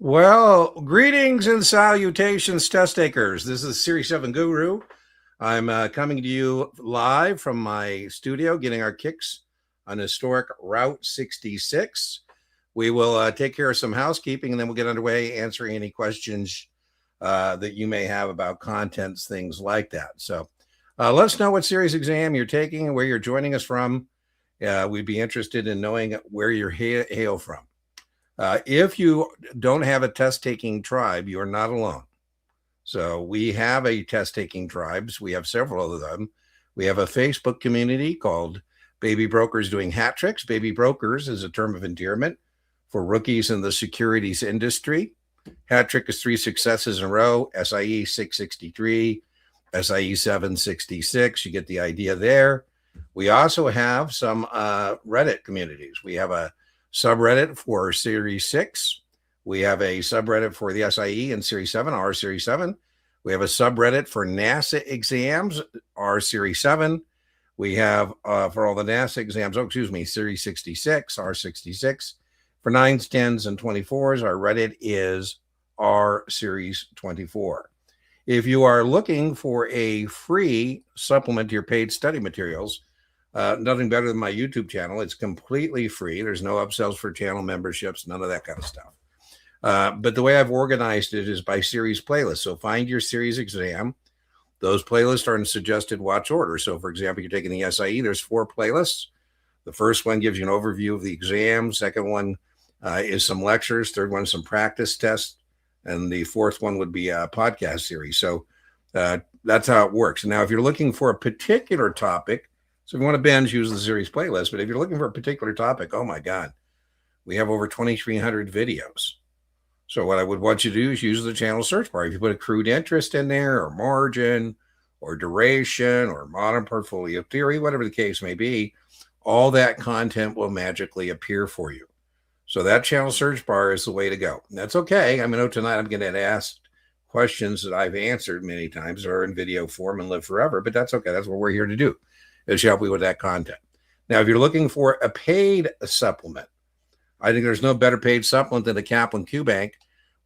Well, greetings and salutations, test takers. This is Series 7 Guru. I'm coming to you live from my studio, getting our kicks on historic Route 66. We will take care of some housekeeping, and then we'll get underway answering any questions that you may have about contents, things like that. So let us know what series exam you're taking and where you're joining us from. We'd be interested in knowing where you're hail from. If you don't have a test-taking tribe, you are not alone. So we have a test-taking tribes. We have several of them. We have a Facebook community called Baby Brokers Doing Hat Tricks. Baby Brokers is a term of endearment for rookies in the securities industry. Hat trick is 3 successes in a row, SIE 663, SIE 766. You get the idea there. We also have some Reddit communities. We have a subreddit for Series 6. We have a subreddit for the SIE and Series 7, R Series 7. We have a subreddit for NASA exams, R Series 7. We have for all the NASA exams, Series 66, R 66. For 9s, 10s, and 24s, our Reddit is R Series 24. If you are looking for a free supplement to your paid study materials, nothing better than my YouTube channel. It's completely free. There's no upsells for channel memberships, none of that kind of stuff. But the way I've organized it is by series playlists. So find your series exam. Those playlists are in suggested watch order. So, for example, you're taking the SIE, there's 4 playlists. The first one gives you an overview of the exam. Second one is some lectures. Third one is some practice tests. And the fourth one would be a podcast series. So that's how it works. Now, if you're looking for a particular topic, so if you want to binge, use the series playlist. But if you're looking for a particular topic, oh my God, we have over 2,300 videos. So what I would want you to do is use the channel search bar. If you put accrued interest in there, or margin, or duration, or modern portfolio theory, whatever the case may be, all that content will magically appear for you. So that channel search bar is the way to go. And that's okay. I know tonight I'm going to get asked questions that I've answered many times that are in video form and live forever, but that's okay. That's what we're here to do, is help you with that content. Now, if you're looking for a paid supplement, I think there's no better paid supplement than the Kaplan Q Bank.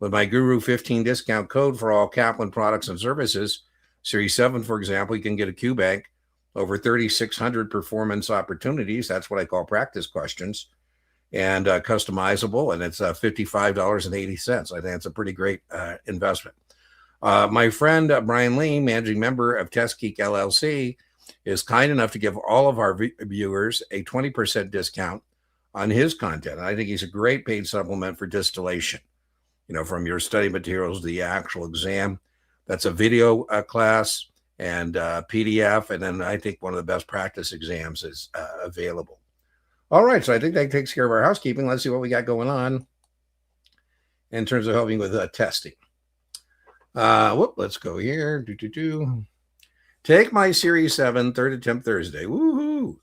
With my Guru 15 discount code for all Kaplan products and services, Series 7, for example, you can get a Q Bank over 3,600 performance opportunities. That's what I call practice questions, and customizable, and it's $55.80. I think it's a pretty great investment. My friend Brian Lee, managing member of Test Geek LLC, is kind enough to give all of our viewers a 20% discount on his content. I think he's a great paid supplement for distillation, from your study materials to the actual exam. That's a video class and PDF, and then I think one of the best practice exams is available. All right, so I think that takes care of our housekeeping. Let's see what we got going on in terms of helping with testing. Let's go here. Take my Series 7 third attempt Thursday. Woohoo!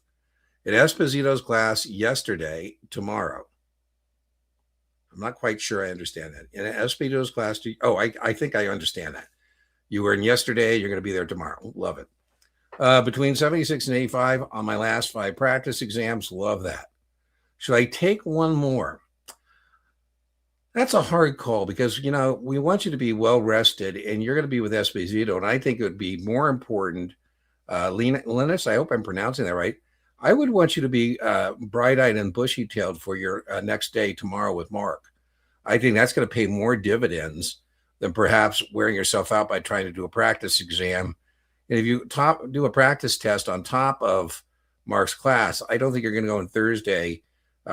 At Esposito's class yesterday, tomorrow. I'm not quite sure I understand that. In Esposito's class, I think I understand that. You were in yesterday, you're going to be there tomorrow. Love it. Between 76 and 85 on my last 5 practice exams. Love that. Should I take one more? That's a hard call because, we want you to be well rested, and you're going to be with Esposito. And I think it would be more important, Linus, I hope I'm pronouncing that right. I would want you to be bright-eyed and bushy-tailed for your next day tomorrow with Mark. I think that's going to pay more dividends than perhaps wearing yourself out by trying to do a practice exam. And if you do a practice test on top of Mark's class, I don't think you're going to go on Thursday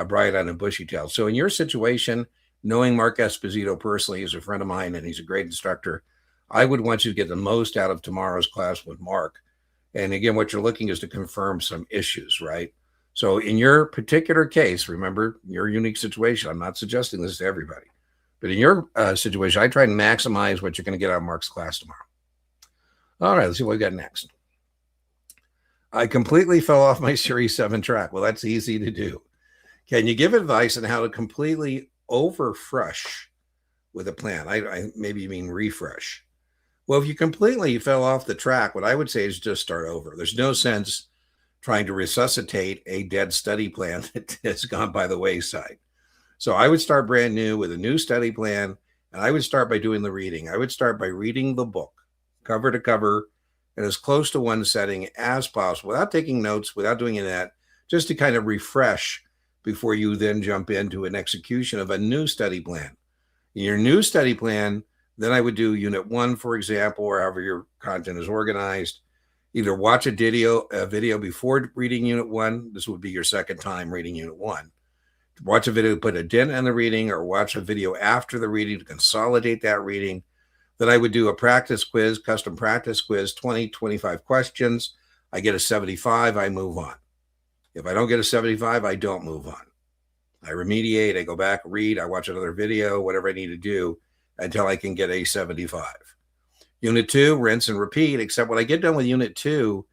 bright-eyed and bushy-tailed. So in your situation, knowing Mark Esposito personally, he's a friend of mine and he's a great instructor, I would want you to get the most out of tomorrow's class with Mark. And again, what you're looking is to confirm some issues, right? So in your particular case, remember your unique situation. I'm not suggesting this to everybody, but in your situation, I try and maximize what you're going to get out of Mark's class tomorrow. All right, let's see what we got next. I completely fell off my Series 7 track. Well, that's easy to do. Can you give advice on how to completely overfresh with a plan? I maybe you mean refresh. Well, if you completely fell off the track, what I would say is just start over. There's no sense trying to resuscitate a dead study plan that has gone by the wayside. So I would start brand new with a new study plan And I would start by doing the reading. I would start by reading the book, cover to cover, and as close to one setting as possible, without taking notes, without doing any of that, just to kind of refresh before you then jump into an execution of a new study plan. In your new study plan, then I would do Unit 1, for example, or however your content is organized. Either watch a video before reading Unit 1. This would be your second time reading Unit 1. Watch a video, put a dent in the reading, or watch a video after the reading to consolidate that reading. Then I would do a practice quiz, custom practice quiz, 20, 25 questions. I get a 75, I move on. If I don't get a 75, I don't move on. I remediate, I go back, read, I watch another video, whatever I need to do until I can get a 75. Unit 2, rinse and repeat, except when I get done with Unit 2,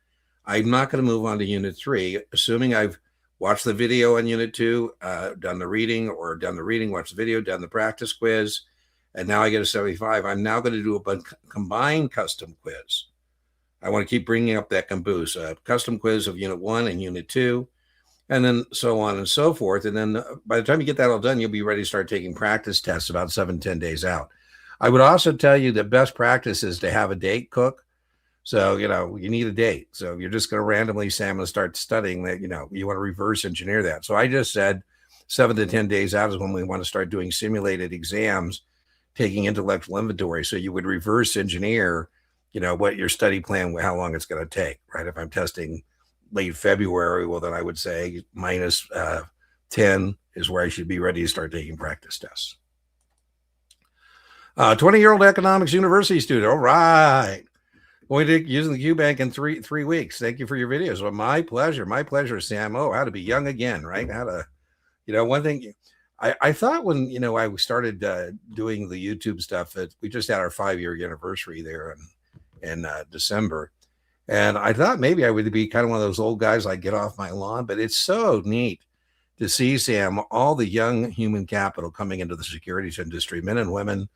I'm not going to move on to Unit 3, assuming I've watched the video on Unit 2, done the reading, watched the video, done the practice quiz, and now I get a 75. I'm now going to do a combined custom quiz. I want to keep bringing up that caboose, custom quiz of Unit 1 and Unit 2, and then so on and so forth. And then by the time you get that all done, you'll be ready to start taking practice tests about 7-10 days out. I would also tell you that best practice is to have a date cook. So, you need a date. So if you're just going to randomly say, I'm going to start studying that, you want to reverse engineer that. So I just said 7 to 10 days out is when we want to start doing simulated exams, taking intellectual inventory. So you would reverse engineer, what your study plan, how long it's going to take, right? If I'm testing late February, well, then I would say minus 10 is where I should be ready to start taking practice tests. 20-year-old economics university student. All right. Going to using the QBank in three weeks. Thank you for your videos. Well, my pleasure, Sam. Oh, how to be young again, right? How to, one thing I thought when, I started doing the YouTube stuff, that we just had our 5-year anniversary there in December. And I thought maybe I would be kind of one of those old guys like get off my lawn, but it's so neat to see, Sam, all the young human capital coming into the securities industry, men and women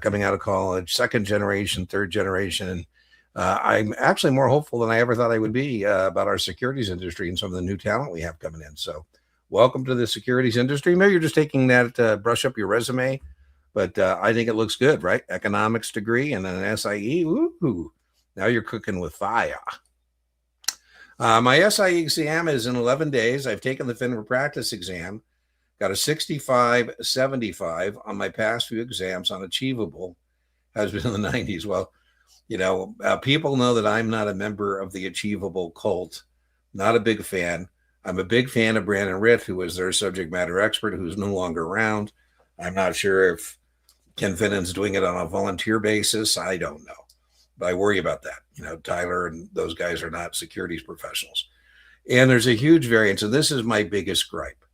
coming out of college, second generation, third generation. And I'm actually more hopeful than I ever thought I would be about our securities industry and some of the new talent we have coming in. So welcome to the securities industry. Maybe you're just taking that to brush up your resume, but I think it looks good, right? Economics degree and then an SIE. Ooh. Now you're cooking with fire. My SIE exam is in 11 days. I've taken the FINRA practice exam, got a 65-75 on my past few exams on Achievable, has been in the 90s. Well, people know that I'm not a member of the Achievable cult, not a big fan. I'm a big fan of Brandon Ritt, who was their subject matter expert, who's no longer around. I'm not sure if Ken Finnan's doing it on a volunteer basis. I don't know. But I worry about that. Tyler and those guys are not securities professionals. And there's a huge variance, and this is my biggest gripe.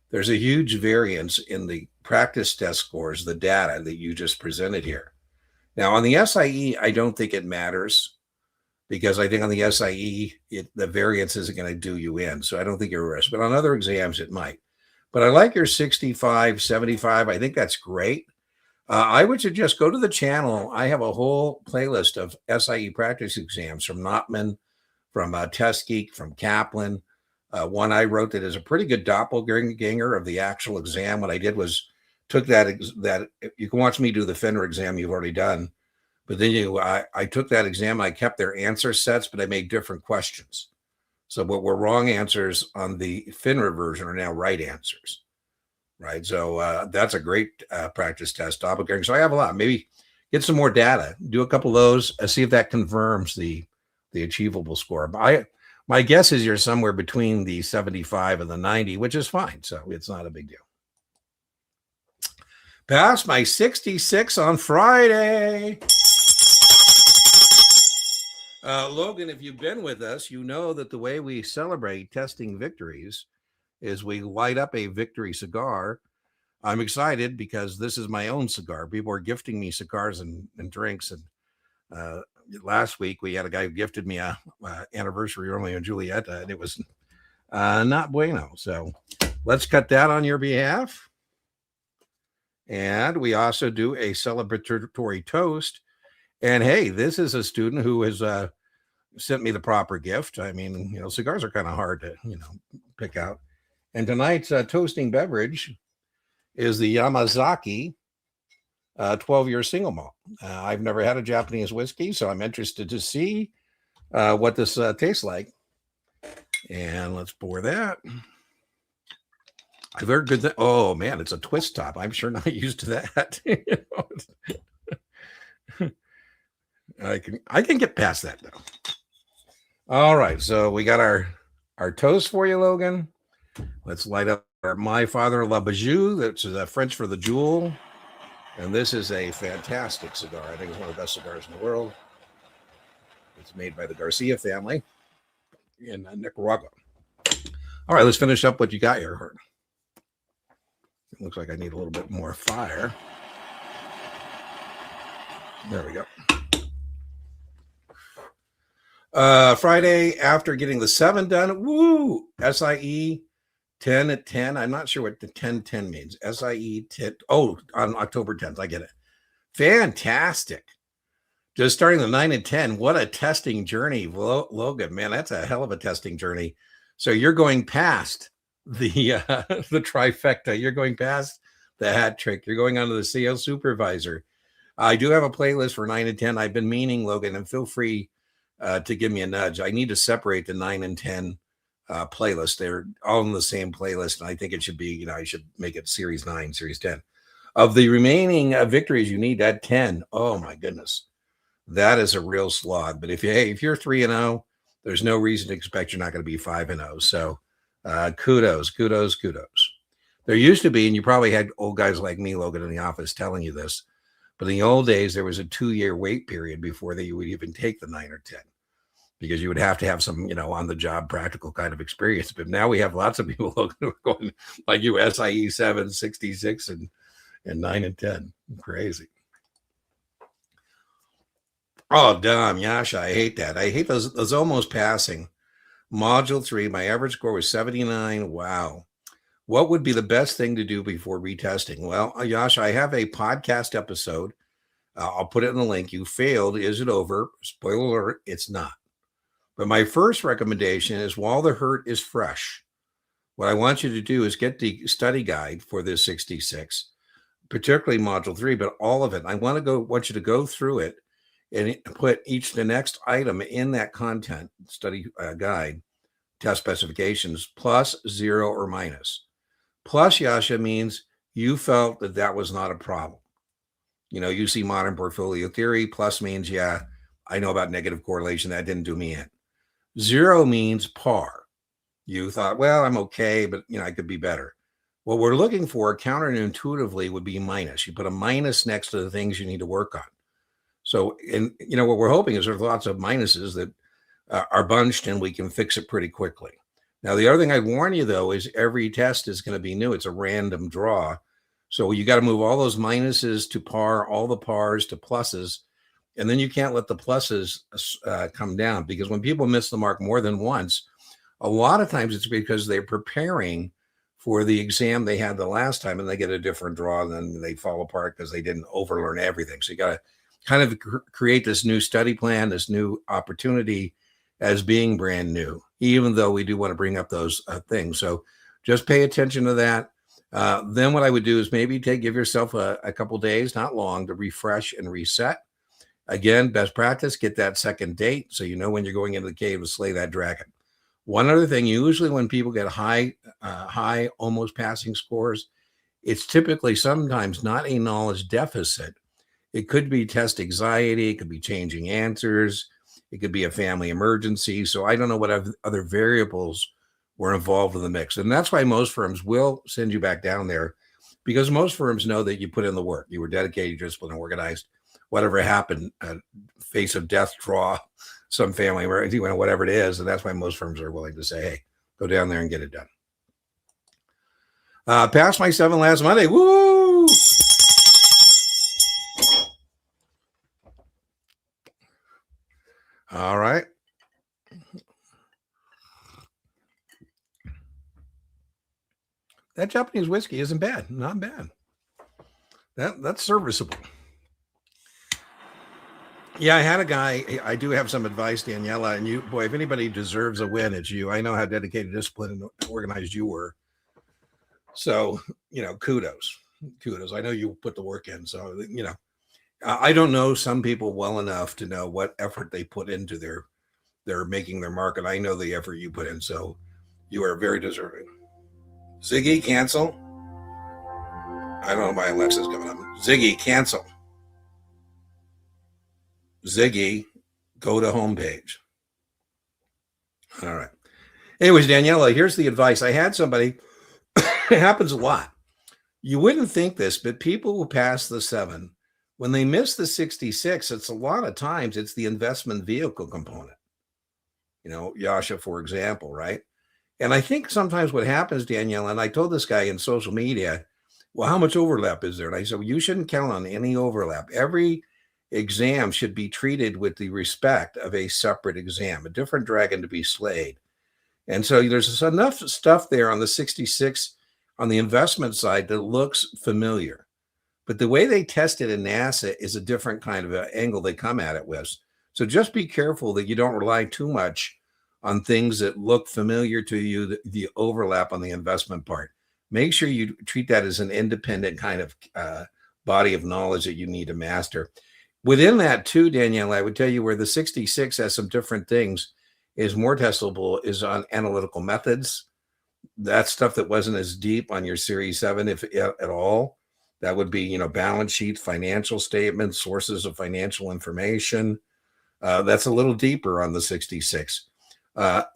There's a huge variance in the practice test scores, the data that you just presented here. Now, on the SIE, I don't think it matters because I think on the SIE, the variance isn't going to do you in. So I don't think you're a risk. But on other exams, it might. But I like your 65, 75. I think that's great. I would suggest go to the channel. I have a whole playlist of SIE practice exams from Notman, from Test Geek, from Kaplan. One I wrote that is a pretty good doppelganger of the actual exam. What I did was took that you can watch me do the FINRA exam you've already done, but then I took that exam. I kept their answer sets, but I made different questions. So what were wrong answers on the FINRA version are now right answers. Right. So that's a great practice test, doppelganger. So I have a lot. Maybe get some more data, do a couple of those, see if that confirms the Achievable score. But my guess is you're somewhere between the 75 and the 90, which is fine. So it's not a big deal. Passed my 66 on Friday. Logan, if you've been with us, you know that the way we celebrate testing victories is we light up a victory cigar. I'm excited because this is my own cigar. People are gifting me cigars and drinks. And last week we had a guy who gifted me a anniversary Romeo and Juliet, and it was not bueno. So let's cut that on your behalf. And we also do a celebratory toast. And hey, this is a student who has sent me the proper gift. I mean, cigars are kind of hard to, pick out. And tonight's toasting beverage is the Yamazaki 12-year single malt. I've never had a Japanese whiskey, so I'm interested to see what this tastes like. And let's pour that. I've heard good. Oh man, it's a twist top. I'm sure not used to that. I can get past that though. All right, so we got our toast for you, Logan. Let's light up our My Father La Bijou. That's French for the jewel. And this is a fantastic cigar. I think it's one of the best cigars in the world. It's made by the Garcia family in Nicaragua. All right, let's finish up what you got here, Hurt. It looks like I need a little bit more fire. There we go. Friday, after getting the 7 done, woo! SIE 10 at 10. I'm not sure what the 10-10 means. SIE 10. Oh, on October 10th. I get it. Fantastic. Just starting the 9 and 10. What a testing journey, Logan. Man, that's a hell of a testing journey. So you're going past the trifecta. You're going past the hat trick. You're going on to the CO supervisor. I do have a playlist for 9 and 10. I've been meaning, Logan, and feel free to give me a nudge. I need to separate the 9 and 10 playlist. They're all in the same playlist. And I think it should be, I should make it series 9, series 10. Of the remaining victories, you need that 10. Oh my goodness. That is a real slog. But if you're 3-0, there's no reason to expect you're not going to be 5-0. So kudos. There used to be, and you probably had old guys like me, Logan, in the office telling you this, but in the old days, there was a 2-year wait period before you would even take the 9 or 10, because you would have to have some, on-the-job practical kind of experience. But now we have lots of people who are going like you, SIE 7, 66, and 9 and 10. Crazy. Oh, damn, Yasha, I hate that. I hate those almost passing. Module 3, my average score was 79. Wow. What would be the best thing to do before retesting? Well, Yasha, I have a podcast episode. I'll put it in the link. You failed. Is it over? Spoiler alert, it's not. But my first recommendation is, while the hurt is fresh, what I want you to do is get the study guide for this 66, particularly module 3, but all of it. I want you to go through it and put the next item in that content study guide, test specifications, plus, 0, or minus. Plus, Yasha, means you felt that was not a problem. You see modern portfolio theory. Plus means, yeah, I know about negative correlation. That didn't do me in. 0 means par. You thought, well, I'm okay, but I could be better. What we're looking for counterintuitively would be minus. You put a minus next to the things you need to work on. So, what we're hoping is there's lots of minuses that are bunched and we can fix it pretty quickly. Now, the other thing I warn you, though, is every test is going to be new. It's a random draw. So you got to move all those minuses to par, all the pars to pluses. And then you can't let the pluses come down, because when people miss the mark more than once, a lot of times it's because they're preparing for the exam they had the last time and they get a different draw, and then they fall apart because they didn't overlearn everything. So you got to kind of create this new study plan, this new opportunity as being brand new, even though we do want to bring up those things. So just pay attention to that. Then what I would do is maybe give yourself a couple days, not long, to refresh and reset. Again, best practice, get that second date so you know when you're going into the cave to slay that dragon. One other thing, usually when people get high, almost passing scores, it's typically sometimes not a knowledge deficit. It could be test anxiety. It could be changing answers. It could be a family emergency. So I don't know what other variables were involved in the mix. And that's why most firms will send you back down there, because most firms know that you put in the work. You were dedicated, disciplined, and organized. Whatever happened, face of death, draw, some family emergency, whatever it is. And that's why most firms are willing to say, hey, go down there and get it done. Passed my 7 last Monday. Woo! All right. That Japanese whiskey isn't bad. Not bad. That's serviceable. Yeah, I had a guy. I do have some advice, Daniela, and you, boy, if anybody deserves a win, it's you. I know how dedicated, disciplined, and organized you were. So, kudos. kudos. I know you put the work in. So, I don't know some people well enough to know what effort they put into their making their mark. And I know the effort you put in. So you are very deserving. Ziggy, cancel. I don't know why Alexa's coming up. Ziggy, cancel. Ziggy, go to homepage. All right. Anyways, Daniela, here's the advice. I had somebody, it happens a lot. You wouldn't think this, but people who pass the 7, when they miss the 66, it's a lot of times it's the investment vehicle component. Yasha, for example, right? And I think sometimes what happens, Daniela, and I told this guy in social media, well, how much overlap is there? And I said, well, you shouldn't count on any overlap. Every exam should be treated with the respect of a separate exam, a different dragon to be slayed. And so there's enough stuff there on the 66 on the investment side that looks familiar. But the way they test it in NASA is a different kind of angle they come at it with. So just be careful that you don't rely too much on things that look familiar to you, the overlap on the investment part. Make sure you treat that as an independent kind of body of knowledge that you need to master. Within that too, Danielle, I would tell you where the 66 has some different things is more testable is on analytical methods. That's stuff that wasn't as deep on your Series 7, if at all. That would be, balance sheets, financial statements, sources of financial information. That's a little deeper on the 66.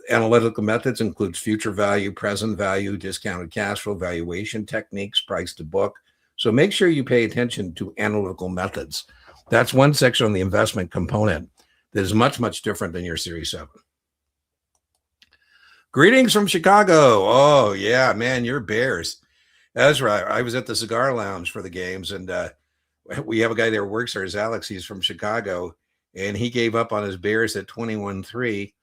Analytical methods includes future value, present value, discounted cash flow, valuation techniques, price to book. So make sure you pay attention to analytical methods. That's one section on the investment component that is much, much different than your Series 7. Greetings from Chicago. Oh, yeah, man, you're Bears. That's right. I was at the Cigar Lounge for the games, and we have a guy there who works there. Is Alex. He's from Chicago, and he gave up on his Bears at 21-3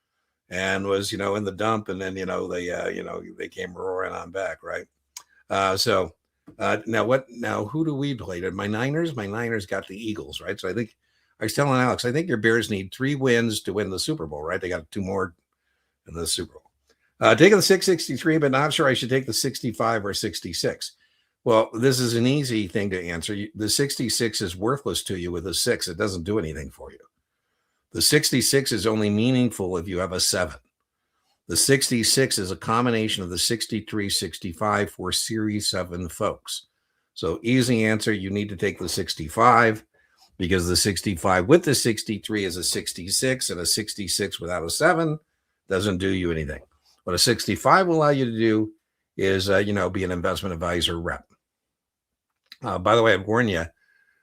and was, in the dump, and then, they came roaring on back, right? Now who do we play? My Niners? My Niners got the Eagles, right? So I think I was telling Alex, I think your Bears need 3 wins to win the Super Bowl, right? They got 2 more in the Super Bowl. Taking the 663, but not sure I should take the 65 or 66. Well, this is an easy thing to answer. The 66 is worthless to you with a 6. It doesn't do anything for you. The 66 is only meaningful if you have a 7. The 66 is a combination of the 63, 65 for Series 7 folks. So easy answer, you need to take the 65 because the 65 with the 63 is a 66, and a 66 without a 7 doesn't do you anything. What a 65 will allow you to do is, be an investment advisor rep. By the way, I've warned you,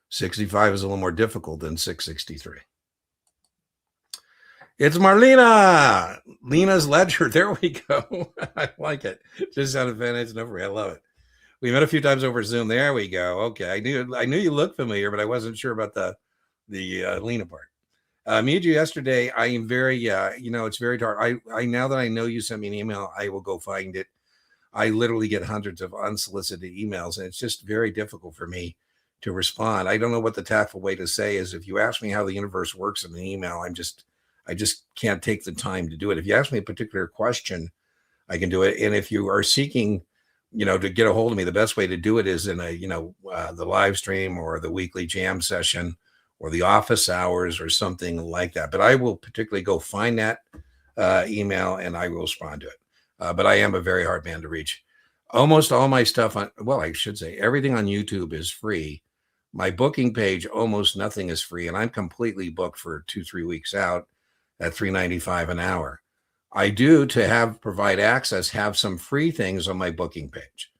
65 is a little more difficult than 663. It's Marlena. Lena's Ledger. There we go. I like it. Just out of Venice. No, I love it. We met a few times over Zoom. There we go. Okay. I knew you looked familiar, but I wasn't sure about the Lena part. Meet you yesterday. I am very, it's very hard. I now that I know you sent me an email, I will go find it. I literally get hundreds of unsolicited emails, and it's just very difficult for me to respond. I don't know what the tactful way to say is. If you ask me how the universe works in an email, I just can't take the time to do it. If you ask me a particular question, I can do it. And if you are seeking, to get a hold of me, the best way to do it is in the live stream or the weekly jam session or the office hours or something like that. But I will particularly go find that email and I will respond to it. But I am a very hard man to reach. Almost all my stuff I should say everything on YouTube is free. My booking page, almost nothing is free. And I'm completely booked for 2-3 weeks out at $3.95 an hour. I do, to provide access, have some free things on my booking page.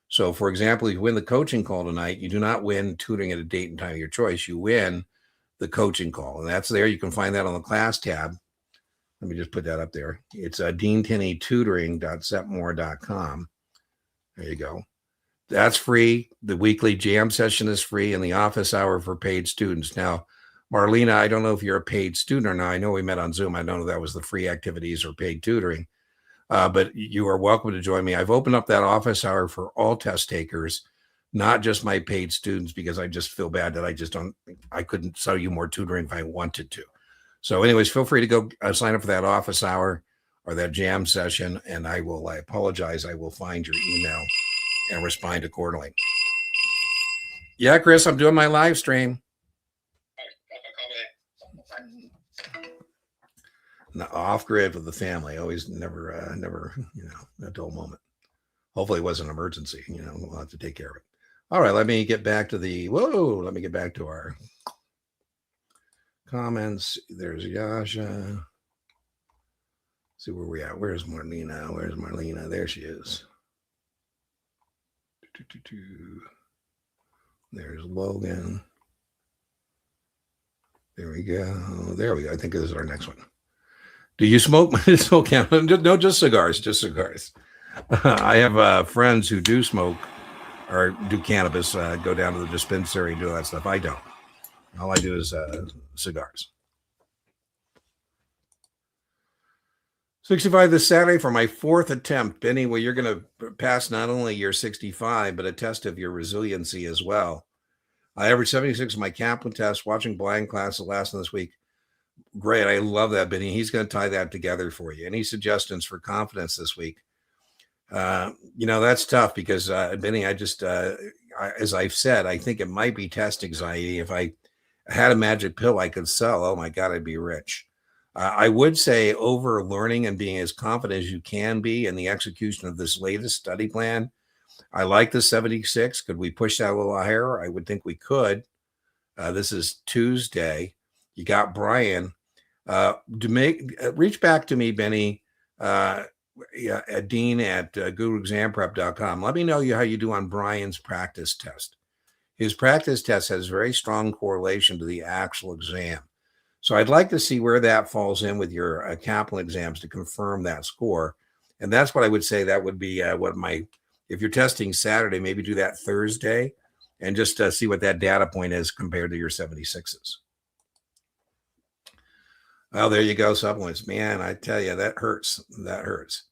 So for example, if you win the coaching call tonight, you do not win tutoring at a date and time of your choice. You win the coaching call, and that's there. You can find that on the class tab. Let me just put that up there. It's deantenneytutoring.setmore.com. There you go. That's free. The weekly jam session is free, and the office hour for paid students. Now, Marlena, I don't know if you're a paid student or not. I know we met on Zoom. I don't know if that was the free activities or paid tutoring, but you are welcome to join me. I've opened up that office hour for all test takers, not just my paid students, because I just feel bad that I couldn't sell you more tutoring if I wanted to. So anyways, feel free to go sign up for that office hour or that jam session. And I apologize. I will find your email and respond accordingly. Yeah, Chris, I'm doing my live stream. No, off grid with the family. Always never, a dull moment. Hopefully it was an emergency. We'll have to take care of it. All right, let me get back to let me get back to our comments. There's Yasha. See where we at. Where's Marlena? There she is. There's Logan. There we go. There we go. I think this is our next one. Do you smoke? No, just cigars. Just cigars. I have friends who do smoke or do cannabis, go down to the dispensary and do all that stuff. I don't. All I do is cigars. 65 this Saturday for my 4th attempt. Benny, well, you're going to pass not only your 65, but a test of your resiliency as well. I averaged 76 in my Kaplan test, watching blind classes last this week. Great. I love that, Benny. He's going to tie that together for you. Any suggestions for confidence this week? That's tough because, Benny, as I've said, I think it might be test anxiety. If I had a magic pill I could sell, oh my God, I'd be rich. I would say over learning and being as confident as you can be in the execution of this latest study plan. I like the 76. Could we push that a little higher? I would think we could. This is Tuesday. You got Brian. Reach back to me, Benny, Dean at guruexamprep.com. Let me know how you do on Brian's practice test. His practice test has very strong correlation to the actual exam. So I'd like to see where that falls in with your Kaplan exams to confirm that score. And that's what I would say that would be if you're testing Saturday, maybe do that Thursday and just see what that data point is compared to your 76s. Well, there you go, supplements. Man, I tell you, that hurts. That hurts.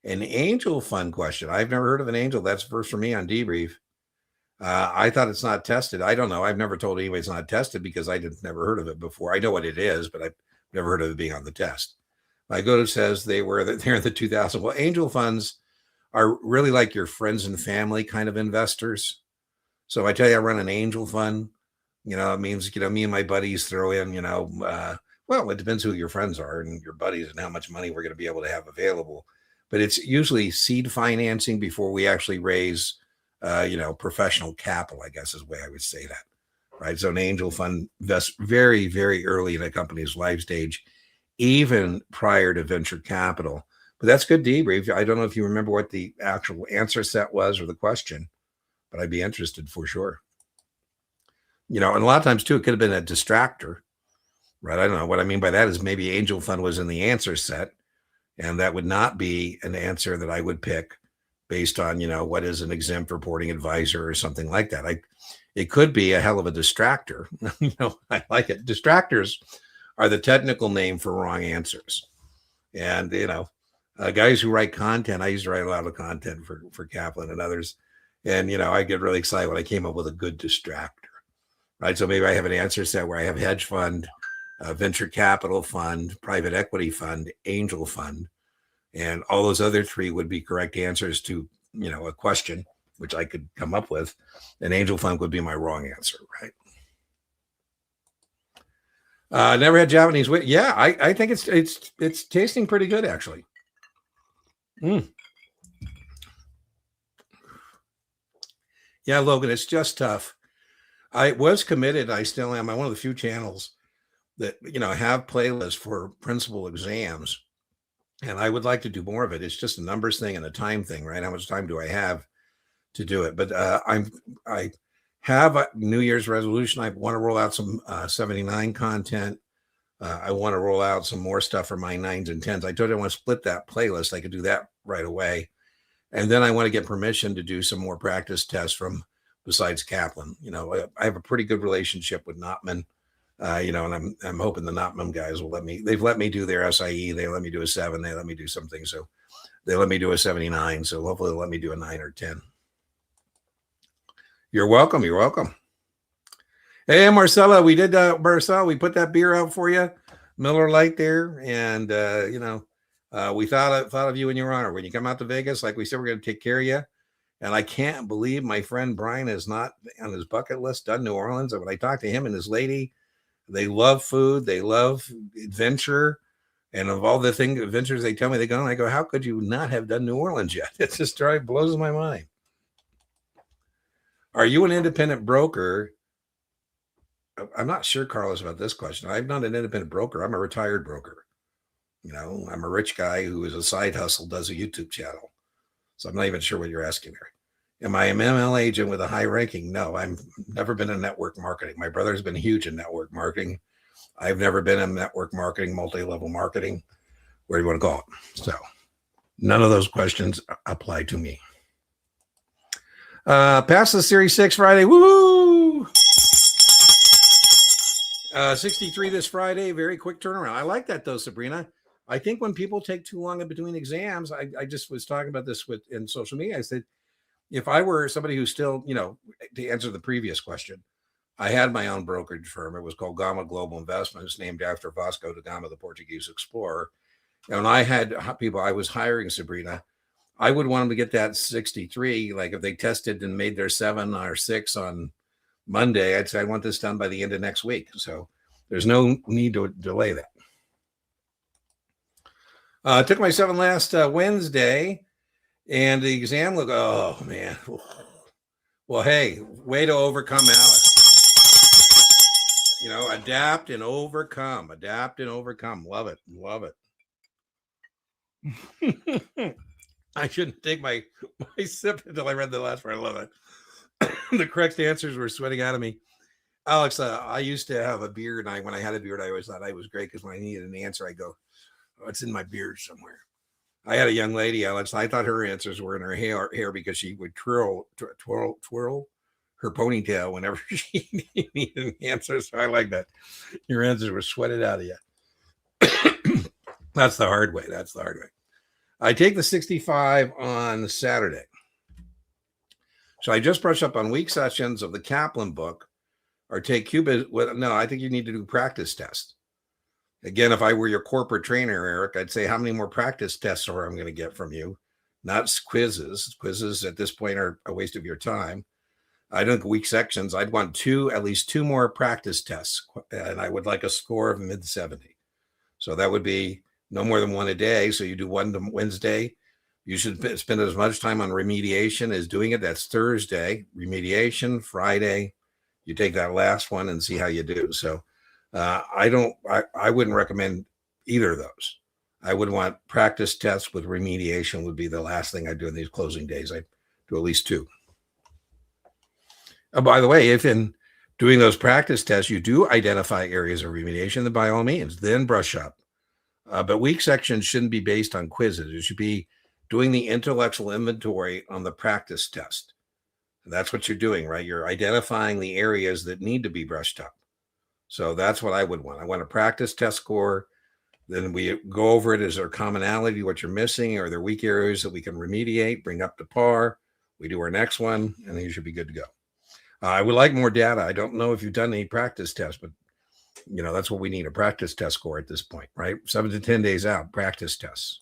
An angel fund question. I've never heard of an angel. That's first for me on debrief. I thought it's not tested. I don't know. I've never told anybody it's not tested because I never heard of it before. I know what it is, but I've never heard of it being on the test. My go-to says they're in the 2000. Well, angel funds are really like your friends and family kind of investors. So I tell you, I run an angel fund. It means, me and my buddies throw in, well, it depends who your friends are and your buddies and how much money we're going to be able to have available. But it's usually seed financing before we actually raise professional capital, I guess is the way I would say that, right? So an angel fund invests very, very early in a company's life stage, even prior to venture capital. But that's good debrief. I don't know if you remember what the actual answer set was or the question, but I'd be interested for sure. And a lot of times too, it could have been a distractor, right? I don't know. What I mean by that is maybe angel fund was in the answer set, and that would not be an answer that I would pick based on, what is an exempt reporting advisor or something like that. It could be a hell of a distractor. I like it. Distractors are the technical name for wrong answers. And, guys who write content, I used to write a lot of content for Kaplan and others. And, I get really excited when I came up with a good distractor, right? So maybe I have an answer set where I have hedge fund, venture capital fund, private equity fund, angel fund. And all those other three would be correct answers to, a question, which I could come up with. An angel fund would be my wrong answer, right? Never had Japanese wheat. Yeah, I think it's tasting pretty good, actually. Yeah, Logan, it's just tough. I was committed. I still am. I'm one of the few channels that, have playlists for principal exams. And I would like to do more of it. It's just a numbers thing and a time thing, right? How much time do I have to do it? But I have a New Year's resolution. I want to roll out some 79 content. I want to roll out some more stuff for my 9s and 10s. I told you I want to split that playlist. I could do that right away. And then I want to get permission to do some more practice tests from besides Kaplan. I have a pretty good relationship with Notman. And I'm hoping the Notman guys will they've let me do their SIE. They let me do a 7. They let me do something. So they let me do a 79. So hopefully they'll let me do a 9 or 10. You're welcome. You're welcome. Hey, Marcella, we did, Marcella, we put that beer out for you. Miller Lite there. And, we thought of you in your honor. When you come out to Vegas, like we said, we're going to take care of you. And I can't believe my friend Brian is not on his bucket list done New Orleans. And when I talk to him and his lady, they love food, they love adventure. And of all the adventures they tell me they go on, I go, how could you not have done New Orleans yet? It just blows my mind. Are you an independent broker? I'm not sure, Carlos, about this question. I'm not an independent broker. I'm a retired broker. I'm a rich guy who is a side hustle, does a YouTube channel. So I'm not even sure what you're asking there. Am I an ML agent with a high ranking? No, I've never been in network marketing. My brother's been huge in network marketing. I've never been in network marketing, multi-level marketing, where do you want to call it? So none of those questions apply to me. Past the Series 6 Friday. Woo! 63 this Friday. Very quick turnaround. I like that, though, Sabrina. I think when people take too long in between exams, I just was talking about this in social media. I said, if I were somebody who's still, to answer the previous question, I had my own brokerage firm. It was called Gama Global Investments, named after Vasco da Gama, the Portuguese explorer. And I had people I was hiring, Sabrina, I would want them to get that 63. Like if they tested and made their 7 or 6 on Monday, I'd say I want this done by the end of next week. So there's no need to delay that. Took my 7 last Wednesday, and the exam looked, oh, man. Well, hey, way to overcome, Alex. Adapt and overcome. Adapt and overcome. Love it. Love it. I shouldn't take my sip until I read the last part. I love it. The correct answers were sweating out of me. Alex, I used to have a beard, and when I had a beard, I always thought I was great because when I needed an answer, I go, oh, it's in my beard somewhere. I had a young lady, Alex. I thought her answers were in her hair because she would twirl her ponytail whenever she needed an answer. So I like that. Your answers were sweated out of you. That's the hard way. That's the hard way. I take the 65 on Saturday. So I just brush up on week sessions of the Kaplan book or take Cuba. No, I think you need to do practice tests. Again, if I were your corporate trainer, Eric, I'd say how many more practice tests are I'm going to get from you, not quizzes. Quizzes at this point are a waste of your time. I think week sections, I'd want at least 2 more practice tests, and I would like a score of mid 70. So that would be no more than 1 a day. So you do 1 Wednesday. You should spend as much time on remediation as doing it. That's Thursday, remediation, Friday. You take that last one and see how you do. So I wouldn't recommend either of those. I would want practice tests with remediation would be the last thing I do in these closing days. I do at least 2. By the way, if in doing those practice tests, you do identify areas of remediation, then by all means, then brush up. But week sections shouldn't be based on quizzes. It should be doing the intellectual inventory on the practice test. And that's what you're doing, right? You're identifying the areas that need to be brushed up. So that's what I would want. I want a practice test score. Then we go over it. Is there commonality, what you're missing? Are there weak areas that we can remediate, bring up to par? We do our next one, and then you should be good to go. I would like more data. I don't know if you've done any practice tests, but that's what we need, a practice test score at this point, right? 7 to 10 days out, practice tests.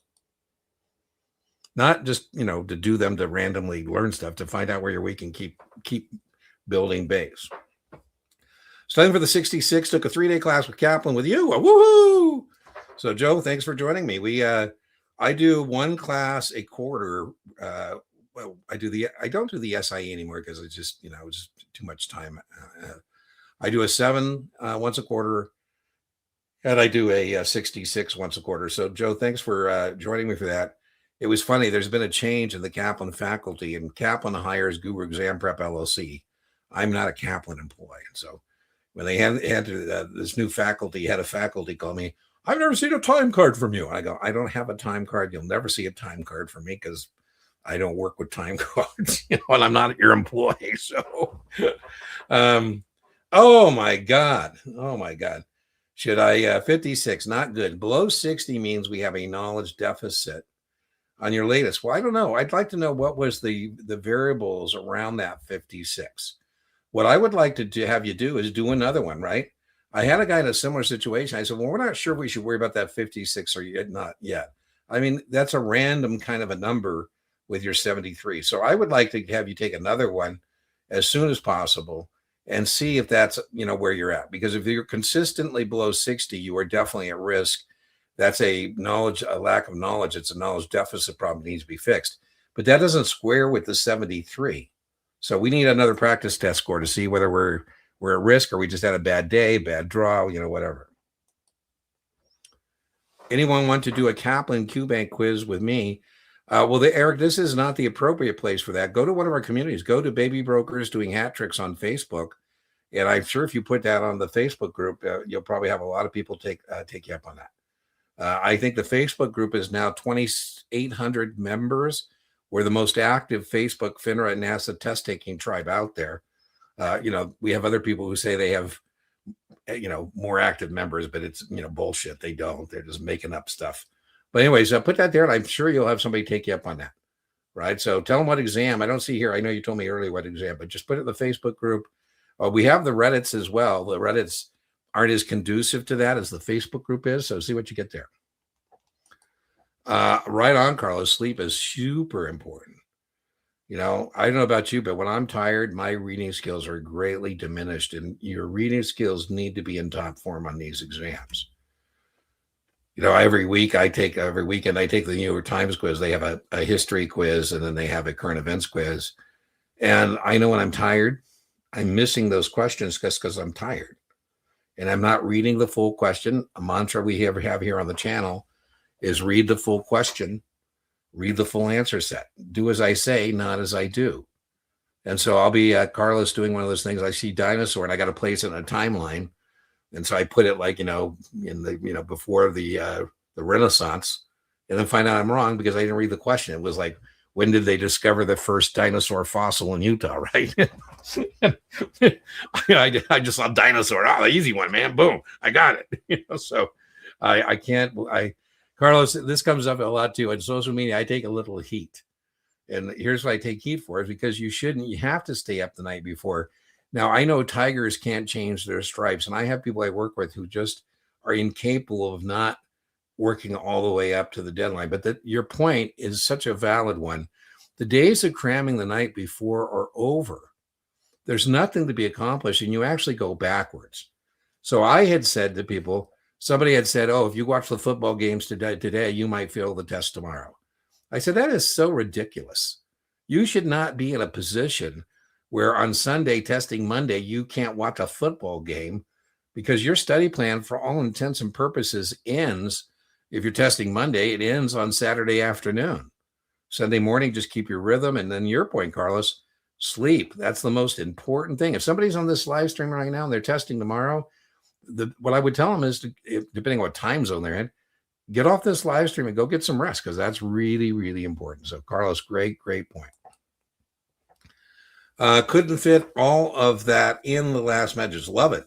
Not just, to do them to randomly learn stuff, to find out where you're weak and keep building base. Studying for the 66, took a 3-day class with Kaplan with you. Woohoo! So Joe, thanks for joining me. I do 1 class a quarter. I don't do the SIE anymore because it's just, it's too much time. I do a 7 once a quarter, and I do a 66 once a quarter. So Joe, thanks for joining me for that. It was funny. There's been a change in the Kaplan faculty, and Kaplan hires Guru Exam Prep LLC. I'm not a Kaplan employee. And so when they had this new faculty, head of faculty call me, I've never seen a time card from you. I go, I don't have a time card. You'll never see a time card from me because I don't work with time cards, and I'm not your employee. So, oh my God. Should I, 56, not good. Below 60 means we have a knowledge deficit on your latest. Well, I don't know. I'd like to know what was the variables around that 56. What I would like to have you do is do another one, right? I had a guy in a similar situation. I said, well, we're not sure if we should worry about that 56 or not yet. I mean, that's a random kind of a number with your 73. So I would like to have you take another one as soon as possible and see if that's, where you're at. Because if you're consistently below 60, you are definitely at risk. That's a lack of knowledge. It's a knowledge deficit problem that needs to be fixed. But that doesn't square with the 73. So we need another practice test score to see whether we're at risk or we just had a bad day, bad draw, whatever. Anyone want to do a Kaplan Q-Bank quiz with me? Eric, this is not the appropriate place for that. Go to one of our communities. Go to Baby Brokers Doing Hat Tricks on Facebook. And I'm sure if you put that on the Facebook group, you'll probably have a lot of people take you up on that. I think the Facebook group is now 2,800 members. We're the most active Facebook FINRA NASA test-taking tribe out there. We have other people who say they have, more active members, but it's, bullshit. They don't. They're just making up stuff. But anyways, put that there, and I'm sure you'll have somebody take you up on that, right? So tell them what exam. I don't see here. I know you told me earlier what exam, but just put it in the Facebook group. We have the Reddits as well. The Reddits aren't as conducive to that as the Facebook group is, so see what you get there. Right on, Carlos. Sleep is super important. I don't know about you, but when I'm tired, my reading skills are greatly diminished, and your reading skills need to be in top form on these exams. Every weekend I take the New York Times quiz. They have a history quiz, and then they have a current events quiz. And I know when I'm tired, I'm missing those questions just because I'm tired. And I'm not reading the full question. A mantra we have here on the channel is read the full question, read the full answer set. Do as I say, not as I do. And so I'll be, Carlos, doing one of those things. I see dinosaur, and I got to place it in a timeline. And so I put it like, in the, before the Renaissance, and then find out I'm wrong because I didn't read the question. It was like, when did they discover the first dinosaur fossil in Utah, right? I just saw dinosaur. Oh, the easy one, man. Boom. I got it. So Carlos, this comes up a lot too. On social media, I take a little heat. And here's what I take heat for is because you have to stay up the night before. Now, I know tigers can't change their stripes, and I have people I work with who just are incapable of not working all the way up to the deadline. But your point is such a valid one. The days of cramming the night before are over. There's nothing to be accomplished, and you actually go backwards. So I had said to people, somebody had said, if you watch the football games today, you might fail the test tomorrow. I said, that is so ridiculous. You should not be in a position where on Sunday, testing Monday, you can't watch a football game because your study plan, for all intents and purposes, ends. If you're testing Monday, it ends on Saturday afternoon. Sunday morning, just keep your rhythm. And then your point, Carlos, sleep. That's the most important thing. If somebody's on this live stream right now and they're testing tomorrow, what I would tell them is, depending on what time zone they're in, get off this live stream and go get some rest because that's really, really important. So, Carlos, great point. Couldn't fit all of that in the last message. Love it.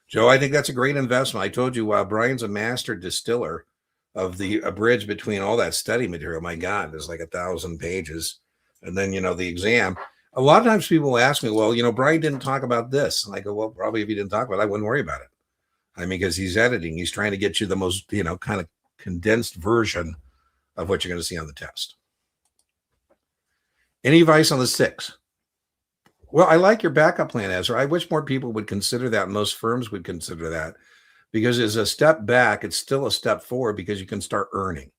Joe, I think that's a great investment. I told you, Brian's a master distiller of the abridged between all that study material. My God, there's like 1,000 pages. And then, the exam. A lot of times people ask me, well, Brian didn't talk about this. And I go, well, probably if he didn't talk about it, I wouldn't worry about it. I mean, because he's editing. He's trying to get you the most, kind of condensed version of what you're going to see on the test. Any advice on the 6? Well, I like your backup plan, Ezra. I wish more people would consider that. Most firms would consider that because as a step back, it's still a step forward because you can start earning.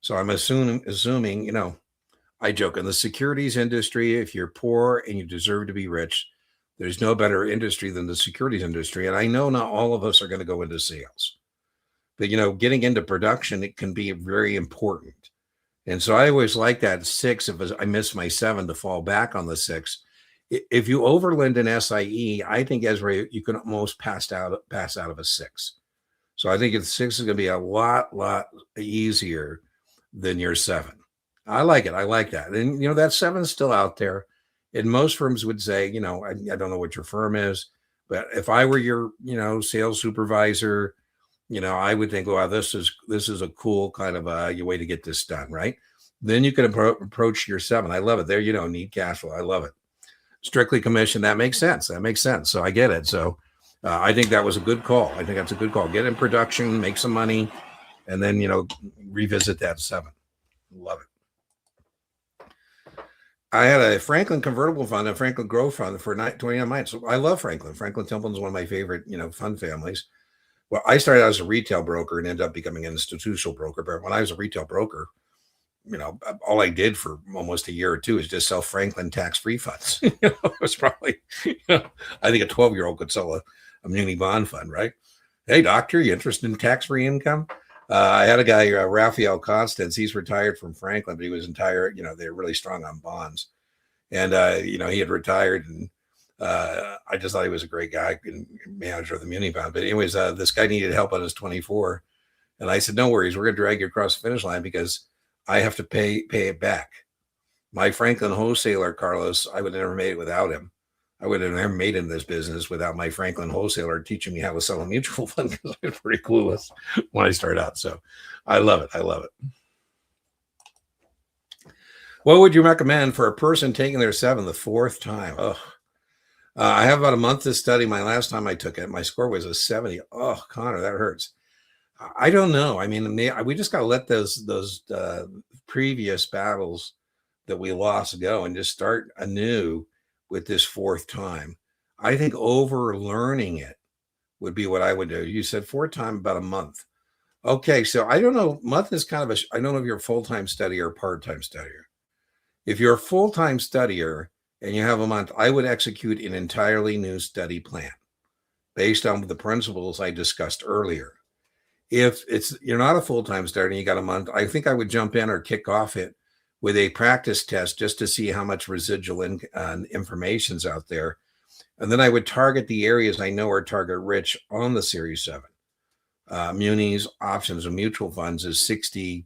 So I'm assuming, I joke in the securities industry, if you're poor and you deserve to be rich, there's no better industry than the securities industry. And I know not all of us are going to go into sales, but, getting into production, it can be very important. And so I always like that 6. If I miss my 7 to fall back on the 6. If you overland an SIE, I think, Ezra, you can almost pass out of a 6. So I think the 6 is going to be a lot easier than your 7. I like it. I like that. And, that 7 is still out there. And most firms would say, I don't know what your firm is, but if I were your, sales supervisor, I would think, wow, this is a cool kind of a way to get this done, right? Then you can approach your 7. I love it. There, need cash flow. I love it. Strictly commission. That makes sense. So I get it. So I think that was a good call. I think that's a good call. Get in production, make some money, and then, revisit that 7. Love it. I had a Franklin convertible fund, a Franklin growth fund for 29 months. So I love Franklin. Franklin Templeton's one of my favorite, fund families. Well, I started out as a retail broker and ended up becoming an institutional broker. But when I was a retail broker, all I did for almost a year or two is just sell Franklin tax-free funds. It was probably, I think a 12-year-old could sell a muni bond fund, right? Hey, doctor, you interested in tax-free income? I had a guy, Raphael Constance. He's retired from Franklin, but he was entire. They're really strong on bonds, and he had retired, and I just thought he was a great guy and manager of the muni bond. But anyways, this guy needed help on his 24, and I said, "No worries, we're going to drag you across the finish line because I have to pay it back." My Franklin wholesaler, Carlos, I would have never made it without him. I would have never made it in this business without my Franklin wholesaler teaching me how to sell a mutual fund because I was pretty clueless when I started out. So I love it. I love it. What would you recommend for a person taking their 7 the fourth time? Oh, I have about a month to study. My last time I took it, my score was a 70. Oh, Connor, that hurts. I don't know. I mean, we just got to let those previous battles that we lost go and just start anew with this fourth time. I think over learning it would be what I would do. You said fourth time, about a month. Okay, so I don't know. Month is kind of I don't know if you're a full-time studier or part-time studier. If you're a full-time studier and you have a month, I would execute an entirely new study plan based on the principles I discussed earlier. If you're not a full-time studier and you got a month, I think I would jump in or kick off it with a practice test just to see how much residual information's out there. And then I would target the areas I know are target rich on the Series 7. Munis, options, and mutual funds is 60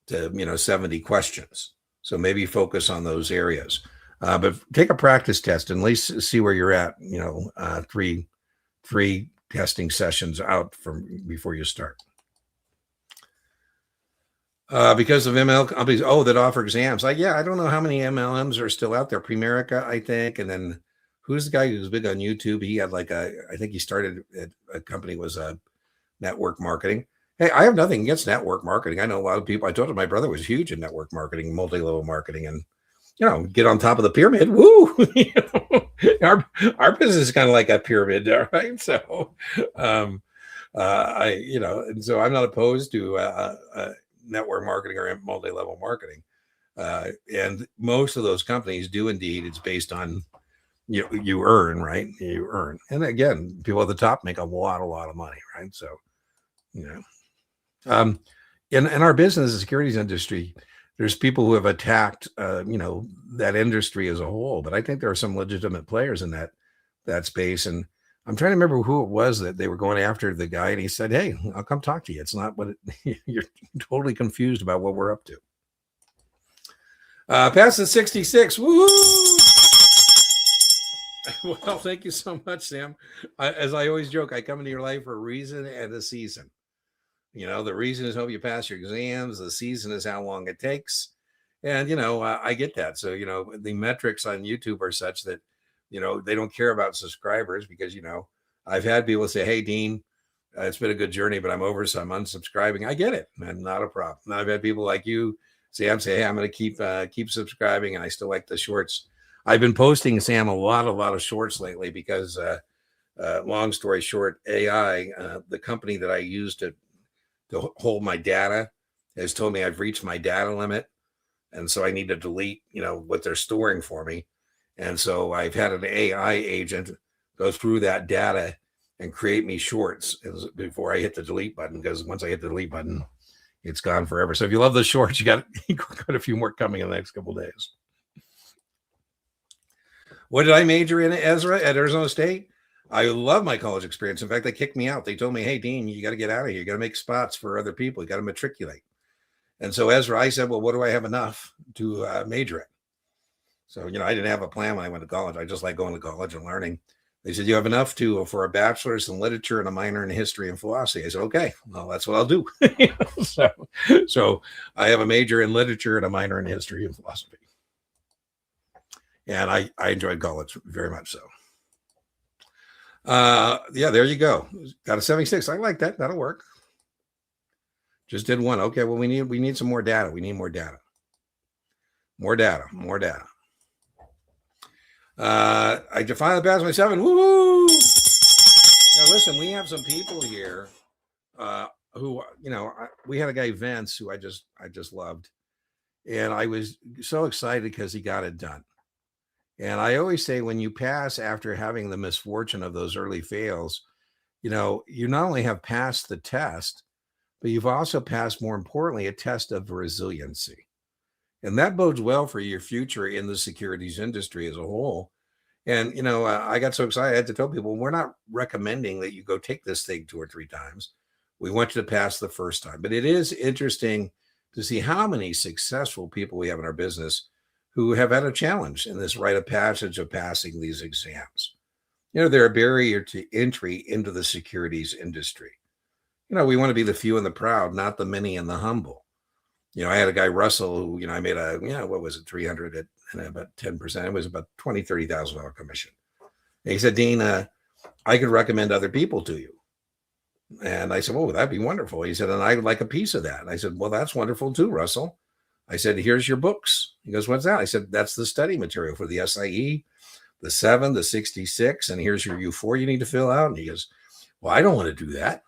to 70 questions. So maybe focus on those areas. But take a practice test and at least see where you're at, three testing sessions out from before you start. Because of ML companies, that offer exams. I don't know how many MLMs are still out there. Primerica, I think, and then who's the guy who's big on YouTube? He had I think he started at a company was network marketing. Hey, I have nothing against network marketing. I know a lot of people. I told you my brother was huge in network marketing, multi-level marketing, and get on top of the pyramid. Woo! Our business is kind of like a pyramid, right? So, and so I'm not opposed to network marketing or multi-level marketing. And most of those companies do indeed. It's based on you earn, right? You earn. And again, people at the top make a lot of money, right? So, in our business, the securities industry, there's people who have attacked, that industry as a whole. But I think there are some legitimate players in that space. And I'm trying to remember who it was that they were going after the guy, and he said, "Hey, I'll come talk to you. It's not what you're totally confused about what we're up to." Past the 66. Woo! Well, thank you so much, Sam. As I always joke, I come into your life for a reason and a season. The reason is hope you pass your exams. The season is how long it takes. And, I get that. So, the metrics on YouTube are such that, they don't care about subscribers because, I've had people say, "Hey, Dean, it's been a good journey, but I'm over, so I'm unsubscribing." I get it, man. Not a problem. And I've had people like you, Sam, say, "Hey, I'm going to keep subscribing, and I still like the shorts." I've been posting, Sam, a lot of shorts lately because, long story short, AI, the company that I use to hold my data, has told me I've reached my data limit, and so I need to delete, what they're storing for me. And so I've had an AI agent go through that data and create me shorts before I hit the delete button, because once I hit the delete button, it's gone forever. So if you love the shorts, you got a few more coming in the next couple of days. What did I major in, Ezra, at Arizona State? I love my college experience. In fact, they kicked me out. They told me, "Hey, Dean, you got to get out of here. You got to make spots for other people. You got to matriculate." And so, Ezra, I said, "Well, what do I have enough to major in?" So, I didn't have a plan when I went to college. I just like going to college and learning. They said, "You have enough for a bachelor's in literature and a minor in history and philosophy." I said, "Okay, well, that's what I'll do." So I have a major in literature and a minor in history and philosophy. And I enjoyed college very much so. There you go. Got a 76. I like that. That'll work. Just did one. Okay, well, we need some more data. We need more data. More data. I finally passed my 7. Woo! Now listen, we have some people here who, we had a guy Vince who I just loved, and I was so excited because he got it done. And I always say, when you pass after having the misfortune of those early fails, you not only have passed the test, but you've also passed, more importantly, a test of resiliency. And that bodes well for your future in the securities industry as a whole. And, I got so excited, I had to tell people, we're not recommending that you go take this thing 2 or 3 times. We want you to pass the first time. But it is interesting to see how many successful people we have in our business who have had a challenge in this rite of passage of passing these exams. They're a barrier to entry into the securities industry. We want to be the few and the proud, not the many and the humble. I had a guy, Russell, who, I made what was it, 300 and about 10%. It was about $20,000, $30,000 commission. And he said, Dean, I could recommend other people to you. And I said, well, that'd be wonderful. He said, and I'd like a piece of that. And I said, well, that's wonderful too, Russell. I said, here's your books. He goes, what's that? I said, that's the study material for the SIE, the 7, the 66, and here's your U4 you need to fill out. And he goes, well, I don't want to do that.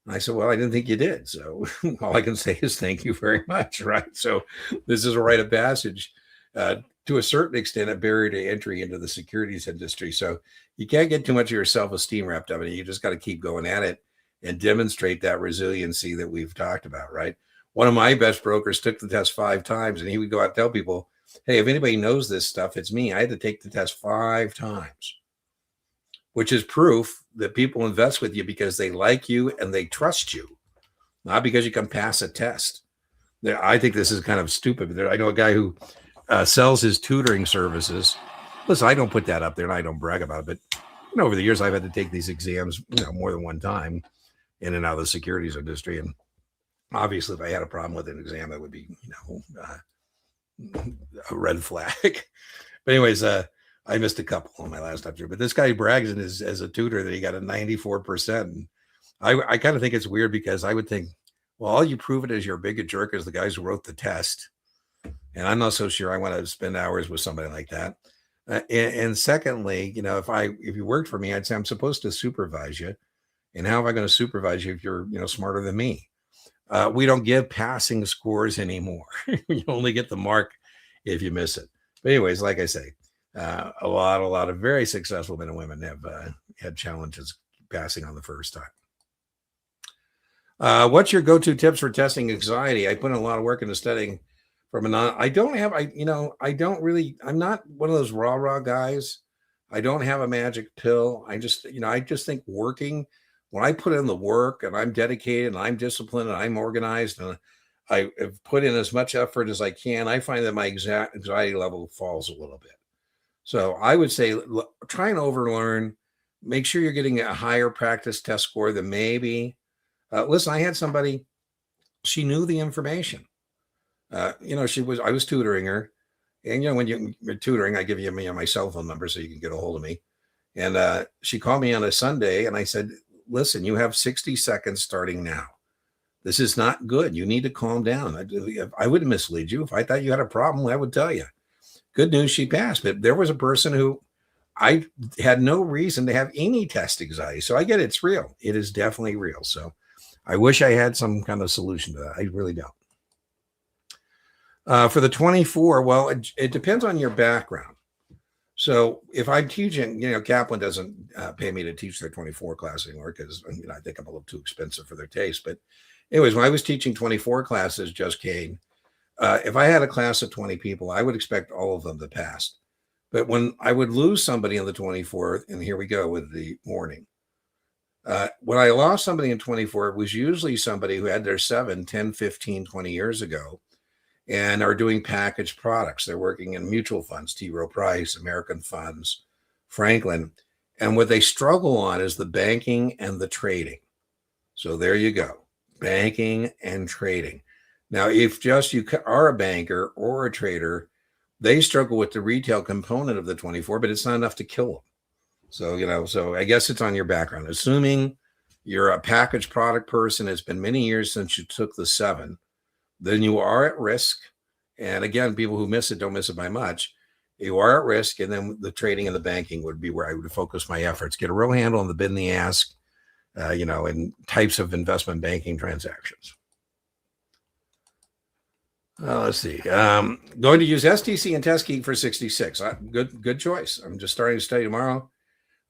And I said, well, I didn't think you did. So all I can say is thank you very much, right? So this is a rite of passage, to a certain extent, a barrier to entry into the securities industry. So you can't get too much of your self-esteem wrapped up in it. You just got to keep going at it and demonstrate that resiliency that we've talked about, right? One of my best brokers took the test 5 times, and he would go out and tell people, hey, if anybody knows this stuff, it's me. I had to take the test 5 times, which is proof that people invest with you because they like you and they trust you, not because you can pass a test. I think this is kind of stupid. I know a guy who sells his tutoring services. Listen, I don't put that up there and I don't brag about it, but over the years, I've had to take these exams, more than one time in and out of the securities industry. And obviously, if I had a problem with an exam, that would be, a red flag. But anyways, I missed a couple on my last time through. But this guy brags as a tutor that he got a 94%. And I kind of think it's weird because I would think, well, all you prove it is you're a big jerk as the guys who wrote the test. And I'm not so sure I want to spend hours with somebody like that. And secondly, if you worked for me, I'd say I'm supposed to supervise you. And how am I going to supervise you if you're, smarter than me? We don't give passing scores anymore. You only get the mark if you miss it. But anyways, like I say, a lot of very successful men and women have had challenges passing on the first time. What's your go-to tips for testing anxiety? I put in a lot of work into studying from I'm not one of those rah guys. I don't have a magic pill. I just think working, when I put in the work and I'm dedicated and I'm disciplined and I'm organized and I have put in as much effort as I can, I find that my anxiety level falls a little bit. So I would say, try and overlearn, make sure you're getting a higher practice test score than maybe. Listen, I had somebody, she knew the information. I was tutoring her, and when you're tutoring, I give you my cell phone number so you can get a hold of me. And she called me on a Sunday, and I said, listen, you have 60 seconds starting now. This is not good. You need to calm down. I wouldn't mislead you. If I thought you had a problem, I would tell you. Good news, she passed. But there was a person who I had no reason to have any test anxiety. So I get it. It's real. It is definitely real. So I wish I had some kind of solution to that. I really don't. For the 24, well, it depends on your background. So if I'm teaching, Kaplan doesn't pay me to teach their 24 class anymore because I think I'm a little too expensive for their taste. But anyways, when I was teaching 24 classes, just Kane, if I had a class of 20 people, I would expect all of them to pass. But when I would lose somebody in the 24th, and here we go with the warning. When I lost somebody in 24, it was usually somebody who had their 7, 10, 15, 20 years ago and are doing packaged products. They're working in mutual funds, T. Rowe Price, American Funds, Franklin. And what they struggle on is the banking and the trading. So there you go, banking and trading. Now, if just you are a banker or a trader, they struggle with the retail component of the 24, but it's not enough to kill them. So, so I guess it's on your background. Assuming you're a packaged product person, it's been many years since you took the 7, then you are at risk. And again, people who miss it don't miss it by much. You are at risk, and then the trading and the banking would be where I would focus my efforts. Get a real handle on the bid and the ask, and types of investment banking transactions. Let's see. Going to use STC and Test Geek for 66. Good choice. I'm just starting to study tomorrow.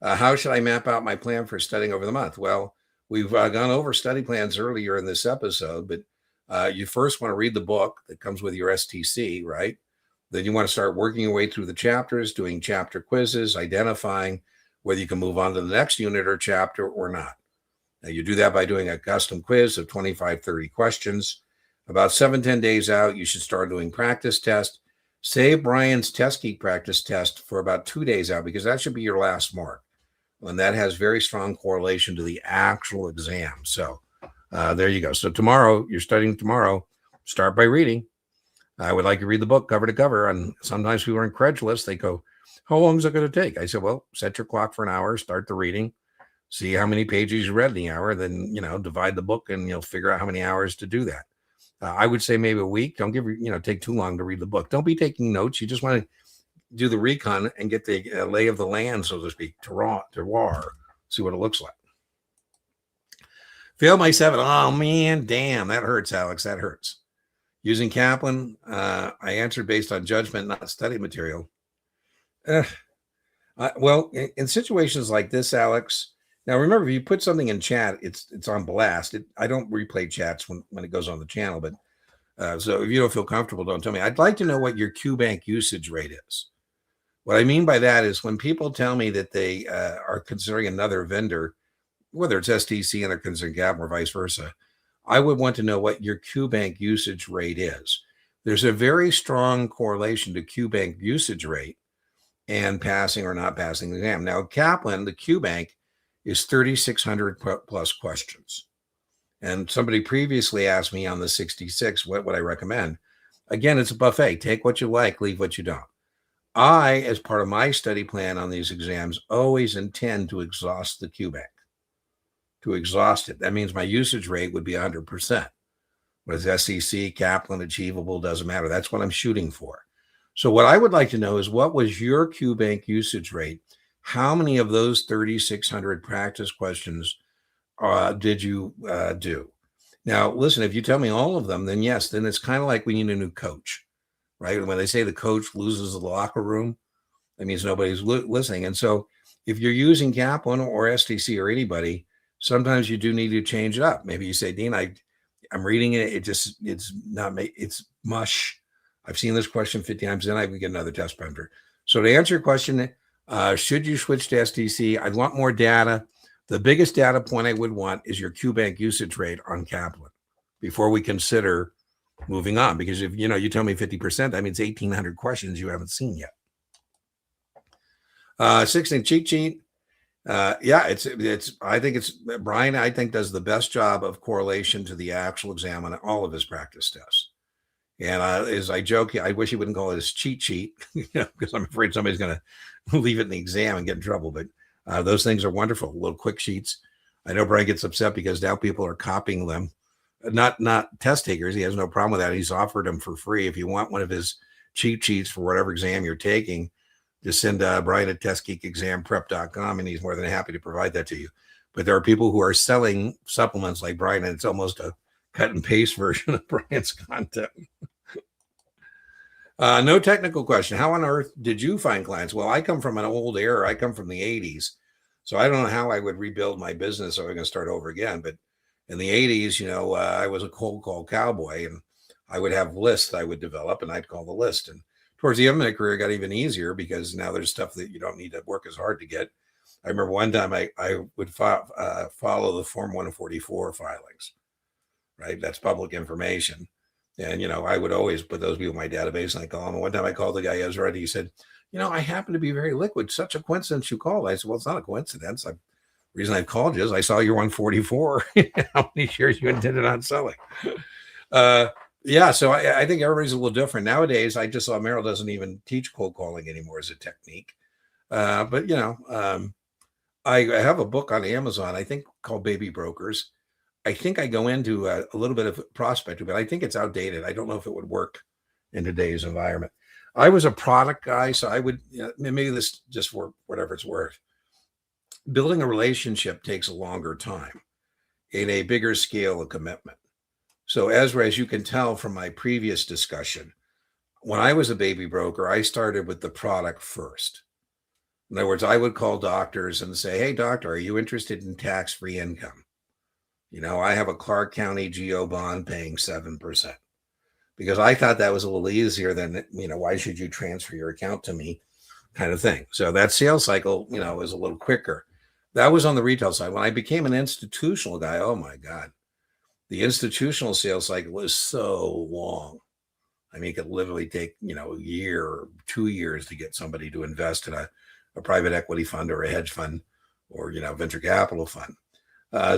How should I map out my plan for studying over the month? Well, we've gone over study plans earlier in this episode, but you first want to read the book that comes with your STC, right? Then you want to start working your way through the chapters, doing chapter quizzes, identifying whether you can move on to the next unit or chapter or not. Now, you do that by doing a custom quiz of 25, 30 questions. About 7-10 days out, you should start doing practice tests. Save Brian's Test Geek practice test for about 2 days out, because that should be your last mark. And that has very strong correlation to the actual exam. So there you go. So tomorrow, you're studying tomorrow, start by reading. I would like to read the book cover to cover. And sometimes people are incredulous. They go, how long is it going to take? I said, well, set your clock for an hour, start the reading, see how many pages you read in the hour, then, divide the book and you'll figure out how many hours to do that. I would say maybe a week. Don't take too long to read the book. Don't be taking notes. You just want to do the recon and get the lay of the land, so to speak, terroir, see what it looks like. Failed my 7. Oh, man, damn, that hurts, Alex. That hurts. Using Kaplan, I answered based on judgment, not study material. Well, in situations like this, Alex, now remember, if you put something in chat, it's on blast. I don't replay chats when it goes on the channel, but so if you don't feel comfortable, don't tell me. I'd like to know what your QBank usage rate is. What I mean by that is when people tell me that they are considering another vendor, whether it's STC and they're considering Kaplan or vice versa, I would want to know what your QBank usage rate is. There's a very strong correlation to QBank usage rate and passing or not passing the exam. Now, Kaplan, the QBank, is 3,600 plus questions. And somebody previously asked me on the 66, what would I recommend? Again, it's a buffet. Take what you like, leave what you don't. I, as part of my study plan on these exams, always intend to exhaust the QBank. To exhaust it. That means my usage rate would be 100%. Whether it's SEC, Kaplan, achievable, doesn't matter. That's what I'm shooting for. So what I would like to know is, what was your QBank usage rate? How many of those 3,600 practice questions did you do? Now, listen, if you tell me all of them, then yes, then it's kind of like we need a new coach, right? When they say the coach loses the locker room, that means nobody's listening. And so if you're using Kaplan or STC or anybody, sometimes you do need to change it up. Maybe you say, Dean, I'm reading it. It's mush. I've seen this question 50 times, then I would get another test printer. So to answer your question, should you switch to STC? I'd want more data. The biggest data point I would want is your QBank usage rate on Kaplan before we consider moving on. Because if you tell me 50%, that means 1,800 questions you haven't seen yet. 16 cheat sheet. It's I think it's Brian, I think, does the best job of correlation to the actual exam on all of his practice tests. And as I joke, I wish he wouldn't call it his cheat sheet, because I'm afraid somebody's going to leave it in the exam and get in trouble. But those things are wonderful, little quick sheets. I know Brian gets upset because now people are copying them. Not test takers. He has no problem with that. He's offered them for free. If you want one of his cheat sheets for whatever exam you're taking, just send Brian at testgeekexamprep.com, and he's more than happy to provide that to you. But there are people who are selling supplements like Brian, and it's almost a cut and paste version of Brian's content. No technical question. How on earth did you find clients? Well, I come from an old era. I come from the 80s. So I don't know how I would rebuild my business or I'm going to start over again. But in the 80s, I was a cold call cowboy, and I would have lists I would develop, and I'd call the list. And towards the end of my career, it got even easier because now there's stuff that you don't need to work as hard to get. I remember one time I would follow the Form 144 filings, right? That's public information. And, I would always put those people in my database, and I call them. And one time I called the guy, Ezra, he said, I happen to be very liquid. Such a coincidence you called. I said, well, it's not a coincidence. The reason I called you is I saw you're 144. How many shares you intended on selling? So I think everybody's a little different. Nowadays, I just saw Merrill doesn't even teach cold calling anymore as a technique. But I have a book on Amazon, I think, called Baby Brokers. I think I go into a little bit of prospecting, but I think it's outdated. I don't know if it would work in today's environment. I was a product guy, so I would, maybe this just work, whatever it's worth. Building a relationship takes a longer time in a bigger scale of commitment. So Ezra, as you can tell from my previous discussion, when I was a baby broker, I started with the product first. In other words, I would call doctors and say, hey, doctor, are you interested in tax-free income? I have a Clark County GO bond paying 7%, because I thought that was a little easier than, why should you transfer your account to me kind of thing. So that sales cycle, is a little quicker. That was on the retail side. When I became an institutional guy, oh my God, the institutional sales cycle is so long. I mean, it could literally take, a year or 2 years to get somebody to invest in a private equity fund or a hedge fund or, venture capital fund.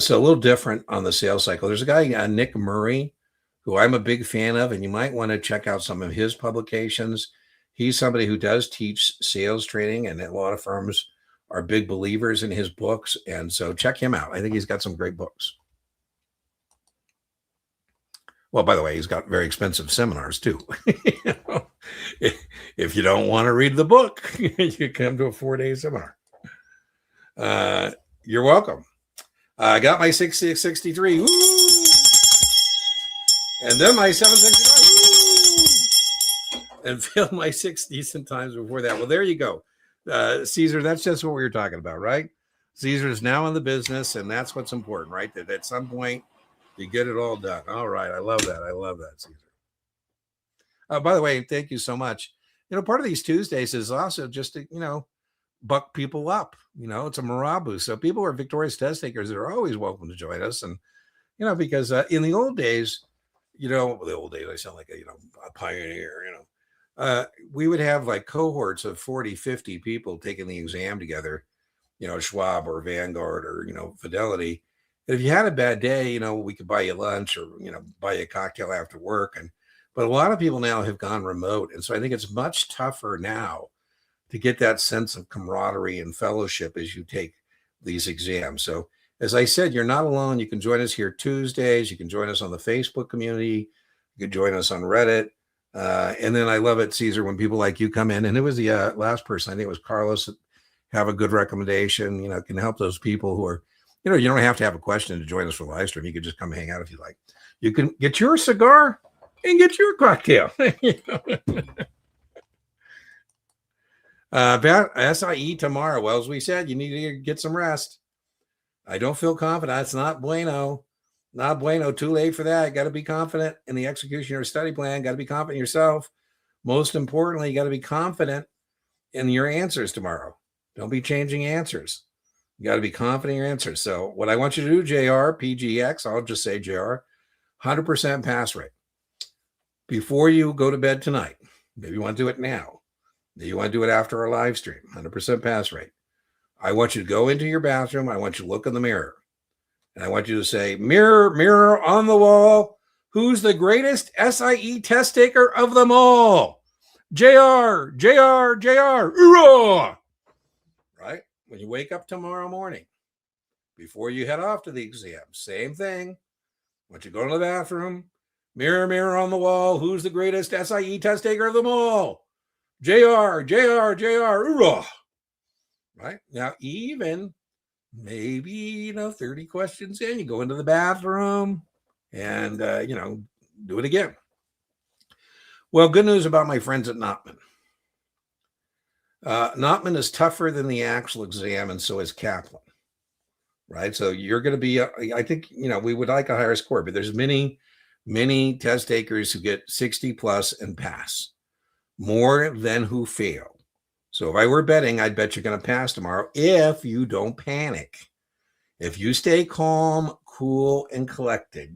So a little different on the sales cycle. There's a guy, Nick Murray, who I'm a big fan of, and you might want to check out some of his publications. He's somebody who does teach sales training, and a lot of firms are big believers in his books. And so check him out. I think he's got some great books. Well, by the way, he's got very expensive seminars too. If you don't want to read the book, you come to a 4-day seminar. You're welcome. I got my 663. Woo! And then my 765. And failed my 6 decent times before that. Well, there you go. Caesar, that's just what we were talking about, right? Caesar is now in the business, and that's what's important, right? That at some point, you get it all done. All right. I love that. I love that, Caesar. By the way, thank you so much. Part of these Tuesdays is also just to, buck people up. It's a morale boost. So people who are victorious test takers are always welcome to join us. And, because in the old days, the old days, I sound like a pioneer, we would have like cohorts of 40, 50 people taking the exam together, Schwab or Vanguard or, Fidelity. If you had a bad day, we could buy you lunch or, buy you a cocktail after work. But a lot of people now have gone remote. And so I think it's much tougher now to get that sense of camaraderie and fellowship as you take these exams. So as I said, you're not alone. You can join us here Tuesdays. You can join us on the Facebook community. You can join us on Reddit. And then I love it, Caesar, when people like you come in. And it was the last person, I think it was Carlos, that have a good recommendation, can help those people who are, you don't have to have a question to join us for the live stream. You can just come hang out if you like. You can get your cigar and get your cocktail. About SIE tomorrow. Well, as we said, you need to get some rest. I don't feel confident. It's not bueno. Not bueno. Too late for that. You got to be confident in the execution of your study plan. Got to be confident in yourself. Most importantly, you got to be confident in your answers tomorrow. Don't be changing answers. You got to be confident in your answers. So what I want you to do, JR, PGX, I'll just say JR, 100% pass rate. Before you go to bed tonight, maybe you want to do it now. Maybe you want to do it after our live stream, 100% pass rate. I want you to go into your bathroom. I want you to look in the mirror. And I want you to say, mirror, mirror on the wall, who's the greatest SIE test taker of them all? JR, JR, JR, hoorah! Right? When you wake up tomorrow morning, before you head off to the exam, same thing. Once you go to the bathroom, mirror, mirror on the wall, who's the greatest SIE test taker of them all? JR, JR, JR, hoorah! Right? Now, even maybe, 30 questions in, you go into the bathroom and, do it again. Well, good news about my friends at Notman. Notman is tougher than the actual exam, and so is Kaplan, right? So you're going to be, I think, we would like a higher score, but there's many test takers who get 60 plus and pass, more than who fail. So if I were betting, I'd bet you're going to pass tomorrow if you don't panic. If you stay calm, cool, and collected,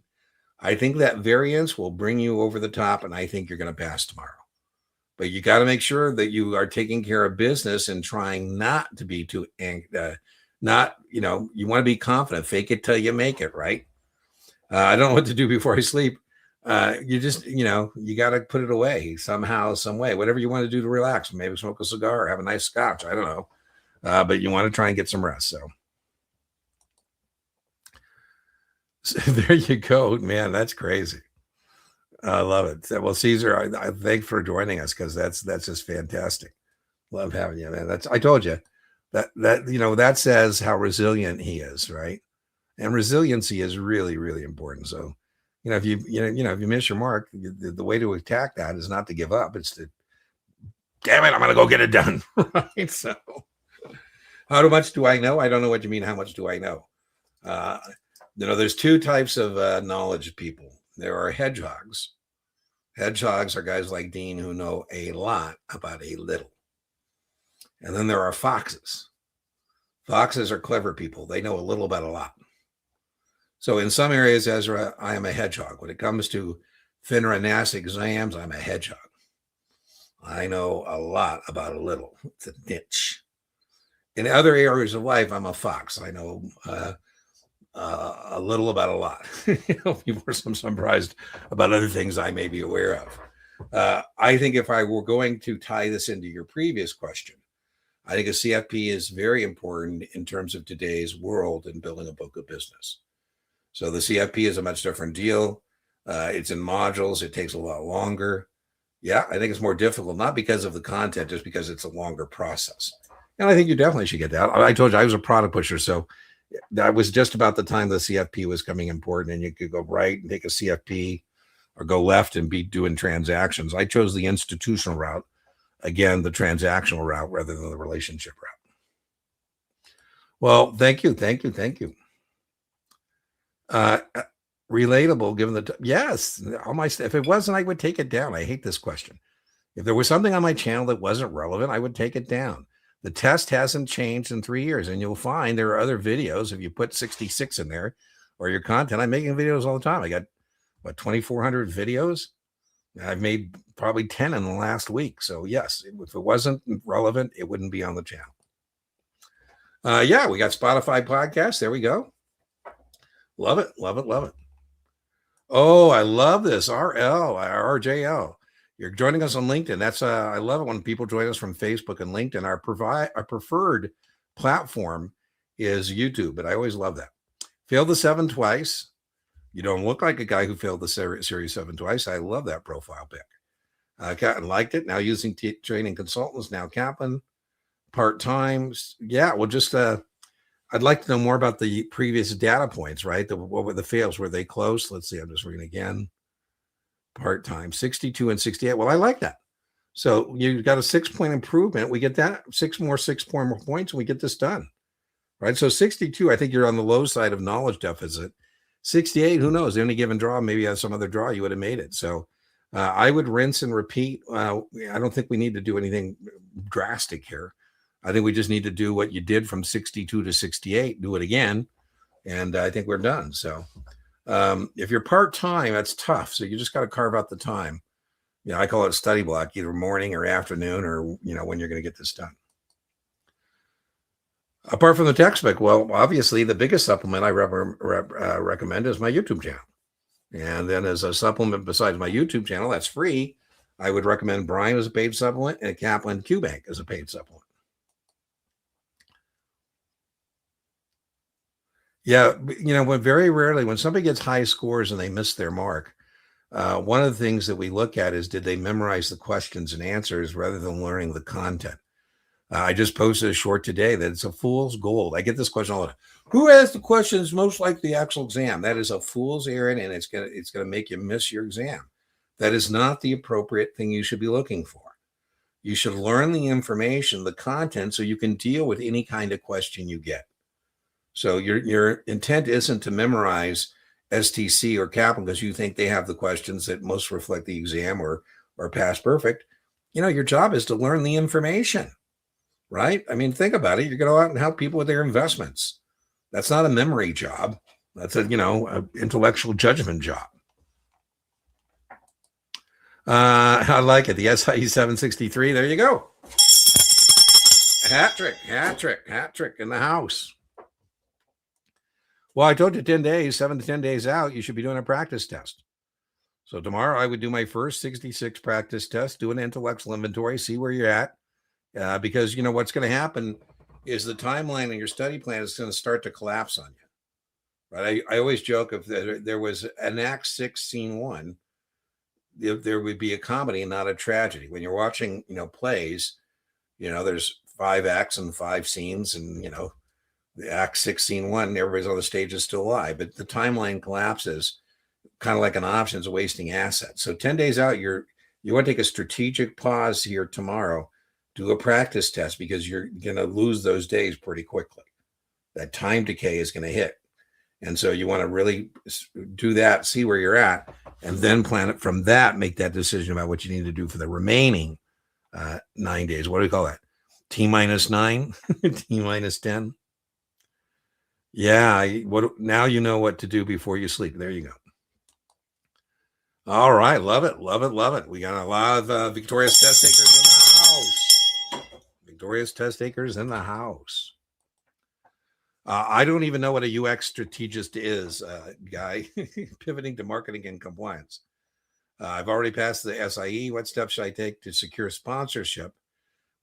I think that variance will bring you over the top, and I think you're going to pass tomorrow. But you got to make sure that you are taking care of business and trying not to be too, you want to be confident. Fake it till you make it, right? I don't know what to do before I sleep. You just, you got to put it away somehow, some way, whatever you want to do to relax. Maybe smoke a cigar or have a nice scotch. I don't know. But you want to try and get some rest. So there you go, man. That's crazy. I love it. Well, Caesar, I thanks for joining us because that's just fantastic. Love having you, man. I told you that says how resilient he is, right? And resiliency is really, really important. So, if if you miss your mark, the way to attack that is not to give up. It's to, damn it, I'm going to go get it done. Right. So, how much do I know? I don't know what you mean. How much do I know? There's two types of knowledge people. There are hedgehogs. Hedgehogs are guys like Dean who know a lot about a little. And then there are foxes. Foxes are clever people. They know a little about a lot. So in some areas, Ezra, I am a hedgehog. When it comes to FINRA NASAA exams, I'm a hedgehog. I know a lot about a little. It's a niche. In other areas of life, I'm a fox. I know a little about a lot. People are surprised about other things I may be aware of. I think if I were going to tie this into your previous question, I think a CFP is very important in terms of today's world and building a book of business. So the CFP is a much different deal. It's in modules. It takes a lot longer. Yeah, I think it's more difficult, not because of the content, just because it's a longer process. And I think you definitely should get that. I told you I was a product pusher, so that was just about the time the CFP was coming important, and you could go right and take a CFP or go left and be doing transactions. I chose the institutional route. Again, the transactional route rather than the relationship route. Well, thank you. Relatable, given yes, all my stuff. If it wasn't, I would take it down. I hate this question. If there was something on my channel that wasn't relevant, I would take it down. The test hasn't changed in 3 years, and you'll find there are other videos. If you put 66 in there or your content, I'm making videos all the time. I got 2,400 videos. I've made probably 10 in the last week. So yes, if it wasn't relevant, it wouldn't be on the channel. Yeah, we got Spotify podcasts. There we go. Love it. Oh, I love this. RJL. You're joining us on LinkedIn. That's I love it when people join us from Facebook and LinkedIn. Our preferred platform is YouTube, but I always love that. Failed the 7 twice. You don't look like a guy who failed the Series 7 twice. I love that profile pic. Captain liked it. Now using training consultants. Now Kaplan part-time. Yeah, well, just I'd like to know more about the previous data points, right? What were the fails? Were they close? Let's see. I'm just reading again. Part-time, 62 and 68. Well, I like that. So you've got a 6-point improvement. We get that 6 more points, and we get this done, right? So 62, I think you're on the low side of knowledge deficit. 68, who knows? Any given draw, maybe you have some other draw, you would have made it. So I would rinse and repeat. I don't think we need to do anything drastic here. I think we just need to do what you did from 62 to 68, do it again, and I think we're done. So if you're part-time, that's tough. So you just got to carve out the time. I call it a study block, either morning or afternoon, or when you're going to get this done. Apart from the textbook, well, obviously the biggest supplement I recommend is my YouTube channel. And then as a supplement besides my YouTube channel, that's free, I would recommend Brian as a paid supplement and Kaplan QBank as a paid supplement. Yeah, when very rarely, when somebody gets high scores and they miss their mark, one of the things that we look at is, did they memorize the questions and answers rather than learning the content? I just posted a short today that it's a fool's gold. I get this question all the time. Who asked the questions most like the actual exam? That is a fool's errand, and it's gonna make you miss your exam. That is not the appropriate thing you should be looking for. You should learn the information, the content, so you can deal with any kind of question you get. So your intent isn't to memorize STC or Kaplan because you think they have the questions that most reflect the exam or pass perfect. Your job is to learn the information, right? I mean, think about it. You're going to go out and help people with their investments. That's not a memory job. That's a intellectual judgment job. I like it. The SIE 763. There you go. Hat trick in the house. Well, I told you 10 days, 7 to 10 days out, you should be doing a practice test. So tomorrow I would do my first 66 practice test, do an intellectual inventory, see where you're at. Because what's going to happen is the timeline in your study plan is going to start to collapse on you. Right? I always joke if there was an Act 6 Scene 1, there would be a comedy and not a tragedy. When you're watching, plays, there's 5 acts and 5 scenes, and the act 6, scene 1, everybody's on the stage is still alive, but the timeline collapses, kind of like an option is wasting assets. So 10 days out, you want to take a strategic pause here tomorrow, do a practice test, because you're going to lose those days pretty quickly. That time decay is going to hit. And so you want to really do that, see where you're at, and then plan it from that, make that decision about what you need to do for the remaining 9 days. What do we call that? T-9, T-10. Yeah. Now you know what to do before you sleep. There you go. All right. Love it. Love it. Love it. We got a lot of victorious test takers in the house. Victorious test takers in the house. I don't even know what a UX strategist is, Guy, pivoting to marketing and compliance. I've already passed the SIE. What steps should I take to secure sponsorship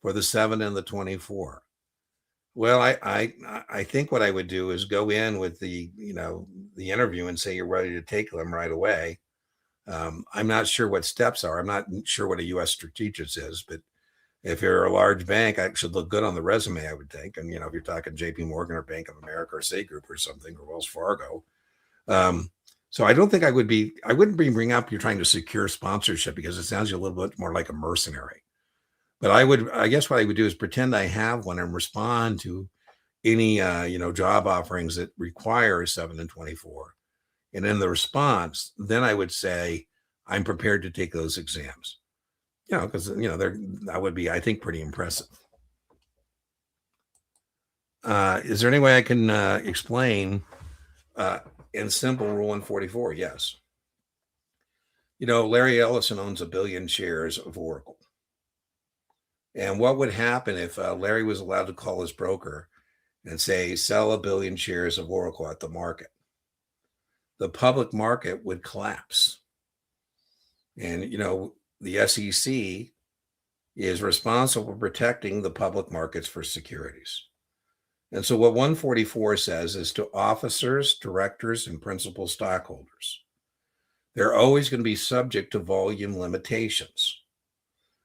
for the 7 and the 24? Well, I think what I would do is go in with the interview and say you're ready to take them right away. I'm not sure what steps are. I'm not sure what a US strategist is, but if you're a large bank, I should look good on the resume, I would think. And, if you're talking JP Morgan or Bank of America or Citigroup or something, or Wells Fargo. So I don't think I wouldn't bring up you're trying to secure sponsorship, because it sounds a little bit more like a mercenary. But I guess what I would do is pretend I have one and respond to any, job offerings that require 7 and 24. And in the response, then I would say, I'm prepared to take those exams. Because, that would be, I think, pretty impressive. Is there any way I can explain in simple Rule 144? Yes. Larry Ellison owns 1 billion shares of Oracle. And what would happen if Larry was allowed to call his broker and say, sell 1 billion shares of Oracle at the market? The public market would collapse. And, the SEC is responsible for protecting the public markets for securities. And so what 144 says is to officers, directors, and principal stockholders, they're always going to be subject to volume limitations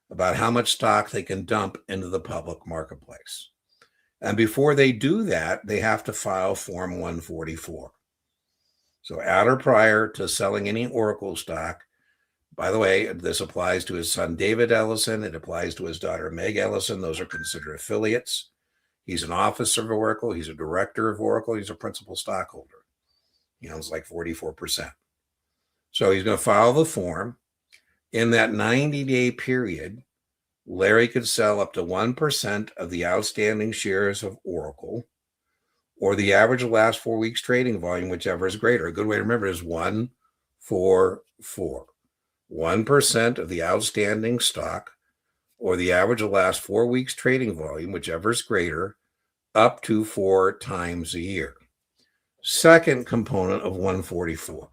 about how much stock they can dump into the public marketplace. And before they do that, they have to file Form 144. So at or prior to selling any Oracle stock, by the way, this applies to his son, David Ellison. It applies to his daughter, Meg Ellison. Those are considered affiliates. He's an officer of Oracle. He's a director of Oracle. He's a principal stockholder. He owns like 44%. So he's going to file the form. In that 90-day period, Larry could sell up to 1% of the outstanding shares of Oracle, or the average of the last 4 weeks trading volume, whichever is greater. A good way to remember it is 1, 4, 4. 1% of the outstanding stock, or the average of the last 4 weeks trading volume, whichever is greater, up to 4 times a year. Second component of 144.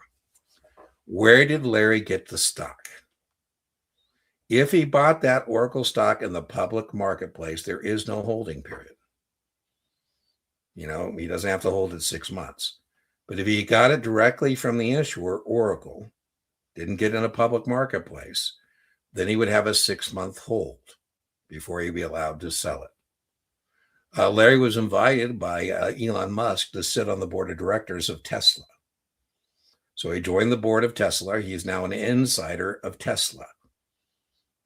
Where did Larry get the stock? If he bought that Oracle stock in the public marketplace, there is no holding period. He doesn't have to hold it 6 months. But if he got it directly from the issuer, Oracle, didn't get in a public marketplace, then he would have a 6-month hold before he'd be allowed to sell it. Larry was invited by Elon Musk to sit on the board of directors of Tesla. So he joined the board of Tesla. He is now an insider of Tesla,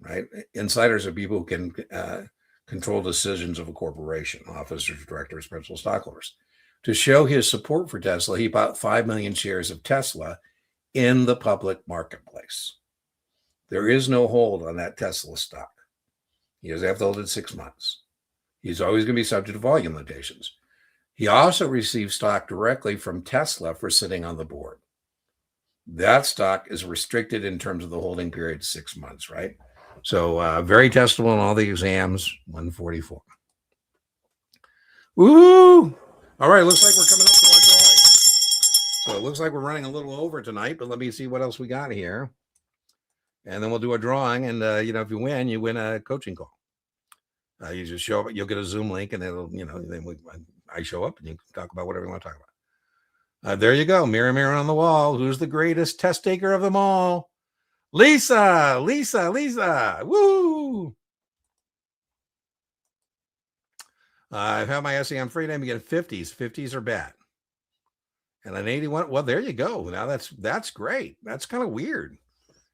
right? Insiders are people who can control decisions of a corporation, officers, directors, principal stockholders. To show his support for Tesla, he bought 5 million shares of Tesla in the public marketplace. There is no hold on that Tesla stock. He doesn't have to hold it 6 months. He's always going to be subject to volume limitations. He also received stock directly from Tesla for sitting on the board. That stock is restricted in terms of the holding period 6 months, right? So very testable in all the exams, 144. Woo! All right, looks like we're coming up to our drawing. So it looks like we're running a little over tonight, but let me see what else we got here. And then we'll do a drawing. And, if you win a coaching call. You just show up, you'll get a Zoom link, and it'll, then I show up and you can talk about whatever you want to talk about. There you go. Mirror, mirror on the wall. Who's the greatest test taker of them all? Lisa. Woo! I've had my essay on freedom. You get 50s. 50s are bad. And an 81. Well, there you go. Now that's great. That's kind of weird.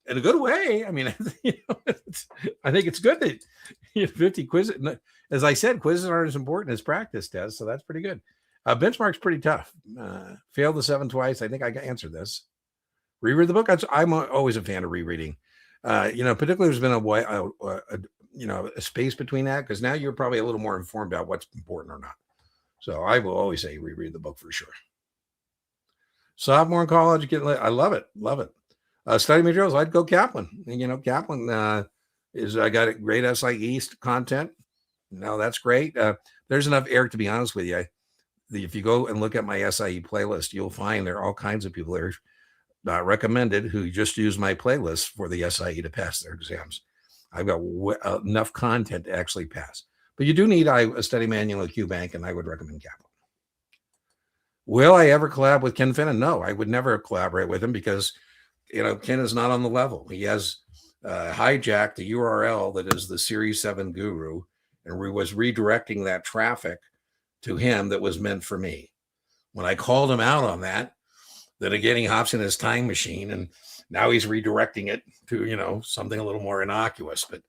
In a good way. I mean, I think it's good that you have 50 quizzes. As I said, quizzes aren't as important as practice tests, so that's pretty good. Benchmark's pretty tough. Failed the 7 twice. I think I answered this. Reread the book. I'm always a fan of rereading. Particularly there's been a space between that because now you're probably a little more informed about what's important or not. So I will always say reread the book for sure. Sophomore in college, I love it. Study materials, I'd go Kaplan. And, Kaplan I got a great SI East content. No, that's great. There's enough, Eric, to be honest with you. If you go and look at my SIE playlist, you'll find there are all kinds of people there recommended who just use my playlist for the SIE to pass their exams. I've got enough content to actually pass. But you do need a study manual at QBank, and I would recommend Kaplan. Will I ever collab with Ken Finnan? No, I would never collaborate with him because, Ken is not on the level. He has hijacked the URL that is the Series 7 Guru and was redirecting that traffic to him that was meant for me. When I called him out on that again, he hops in his time machine and now he's redirecting it to, something a little more innocuous. But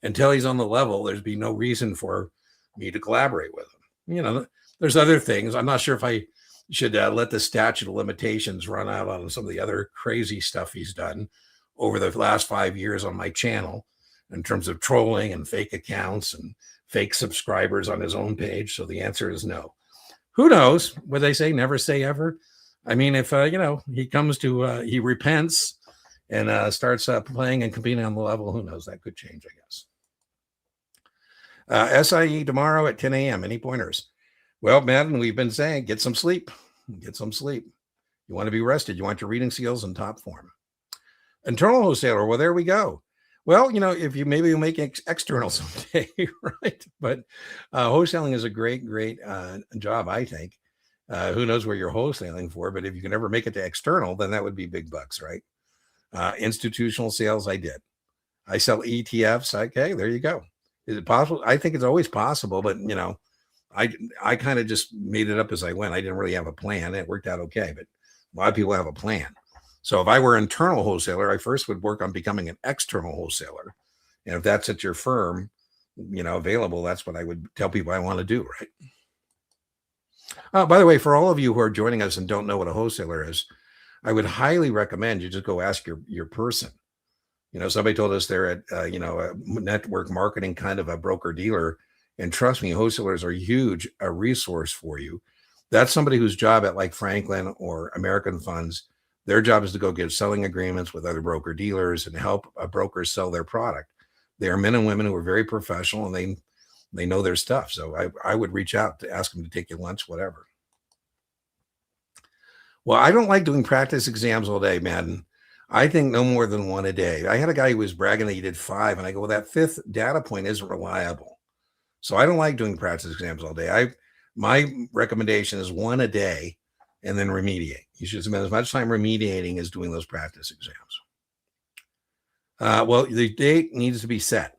until he's on the level, there's be no reason for me to collaborate with him. There's other things. I'm not sure if I should let the statute of limitations run out on some of the other crazy stuff he's done over the last 5 years on my channel in terms of trolling and fake accounts and fake subscribers on his own page. So the answer is no. Who knows? What they say, never say ever. I mean, if, he comes to, he repents and starts playing and competing on the level, who knows? That could change, I guess. SIE tomorrow at 10 a.m. Any pointers? Well, Madden, we've been saying, get some sleep. You want to be rested. You want your reading skills in top form. Internal wholesaler. Well, there we go. Well, if you maybe you'll make external someday, right? But wholesaling is a great job, I think. Who knows where you're wholesaling for? But if you can ever make it to external, then that would be big bucks, right? Institutional sales, I did. I sell ETFs. Okay, there you go. Is it possible? I think it's always possible, but I kind of just made it up as I went. I didn't really have a plan. It worked out okay, but a lot of people have a plan. So if I were an internal wholesaler, I first would work on becoming an external wholesaler. And if that's at your firm, available, that's what I would tell people I want to do, right? By the way, for all of you who are joining us and don't know what a wholesaler is, I would highly recommend you just go ask your person. Somebody told us they're at, a network marketing kind of a broker dealer. And trust me, wholesalers are a resource for you. That's somebody whose job at like Franklin or American Funds, their job is to go get selling agreements with other broker dealers and help brokers sell their product. They are men and women who are very professional and they know their stuff. So I would reach out to ask them to take you lunch, whatever. Well, I don't like doing practice exams all day, Madden. I think no more than one a day. I had a guy who was bragging that he did 5, and I go, well, that 5th data point isn't reliable. So I don't like doing practice exams all day. My recommendation is 1 a day and then remediate. You should spend as much time remediating as doing those practice exams. Well, the date needs to be set.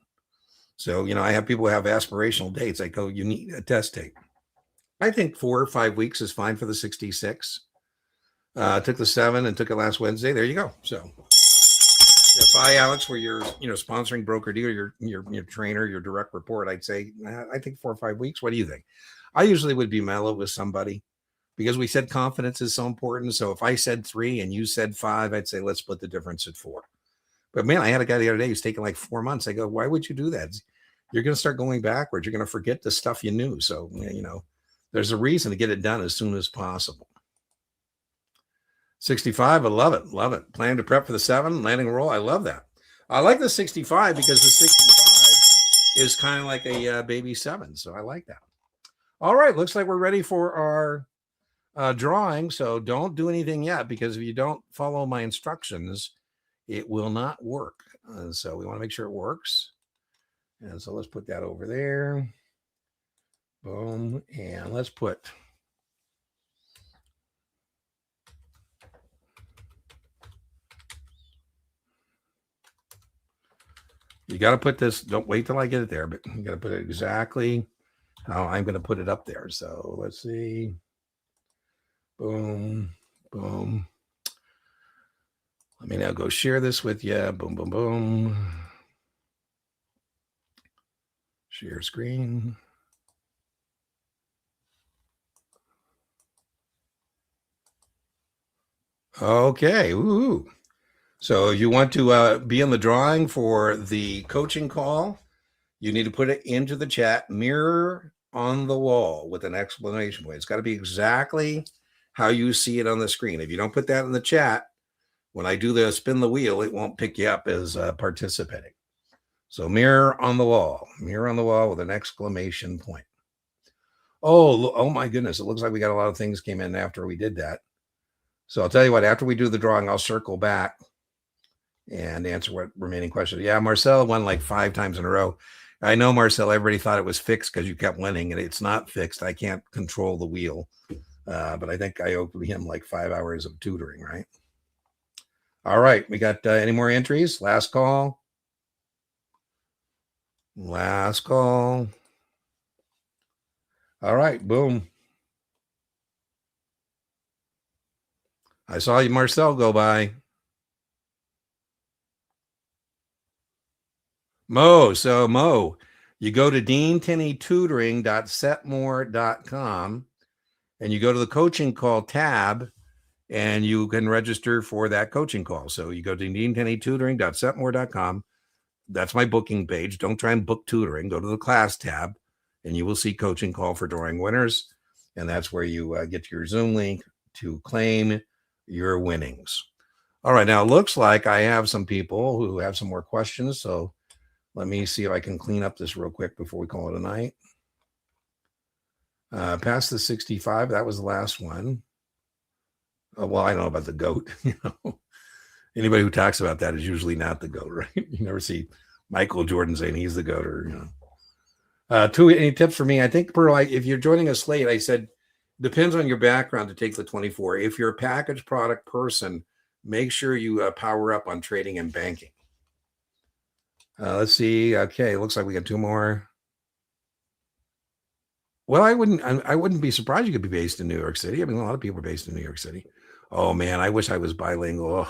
So, I have people who have aspirational dates. I go, you need a test date. I think 4 or 5 weeks is fine for the 66. Took the 7 and took it last Wednesday. There you go. So if Alex, where you're, sponsoring broker dealer, your trainer, your direct report, I'd say, I think 4 or 5 weeks. What do you think? I usually would be mellow with somebody because we said confidence is so important. So if I said 3 and you said 5, I'd say, let's split the difference at 4. But man, I had a guy the other day who's taking like 4 months. I go, why would you do that? You're going to start going backwards. You're going to forget the stuff you knew. So, there's a reason to get it done as soon as possible. 65, I love it. Love it. Plan to prep for the 7, landing roll. I love that. I like the 65 because the 65 is kind of like a baby 7. So I like that. All right. Looks like we're ready for our drawing. So don't do anything yet, because if you don't follow my instructions, it will not work. And so we want to make sure it works. And so let's put that over there. Boom. And let's put You got to put this, don't wait till I get it there, but you got to put it exactly how I'm going to put it up there. So let's see. Boom, boom. Let me now go share this with you. Boom, boom, boom. Share screen. Okay. Ooh. So you want to be in the drawing for the coaching call, you need to put it into the chat, mirror on the wall with an exclamation point. It's got to be exactly how you see it on the screen. If you don't put that in the chat, when I do the spin the wheel, it won't pick you up as participating. So mirror on the wall with an exclamation point. Oh my goodness. It looks like we got a lot of things came in after we did that. So I'll tell you what, after we do the drawing, I'll circle back and answer what remaining questions. Yeah, Marcel won like 5 times in a row. I know, Marcel, everybody thought it was fixed because you kept winning, and it's not fixed. I can't control the wheel. But I think I owe him like 5 hours of tutoring, right? All right, we got any more entries? Last call. Last call. All right, boom. I saw you, Marcel, go by. Mo, you go to deantenneytutoring.setmore.com and you go to the coaching call tab and you can register for that coaching call. So you go to deantenneytutoring.setmore.com. That's my booking page. Don't try and book tutoring. Go to the class tab and you will see coaching call for drawing winners. And that's where you get your Zoom link to claim your winnings. All right. Now it looks like I have some people who have some more questions. So let me see if I can clean up this real quick before we call it a night. Past the 65, that was the last one. Well, I don't know about the goat. Anybody who talks about that is usually not the goat, right? You never see Michael Jordan saying he's the goat, or any tips for me? I think if you're joining us late, I said depends on your background to take the 24. If you're a package product person, make sure you power up on trading and banking. Let's see. Okay, looks like we got 2 more. Well, I wouldn't be surprised you could be based in New York City. I mean, a lot of people are based in New York City. Oh man, I wish I was bilingual.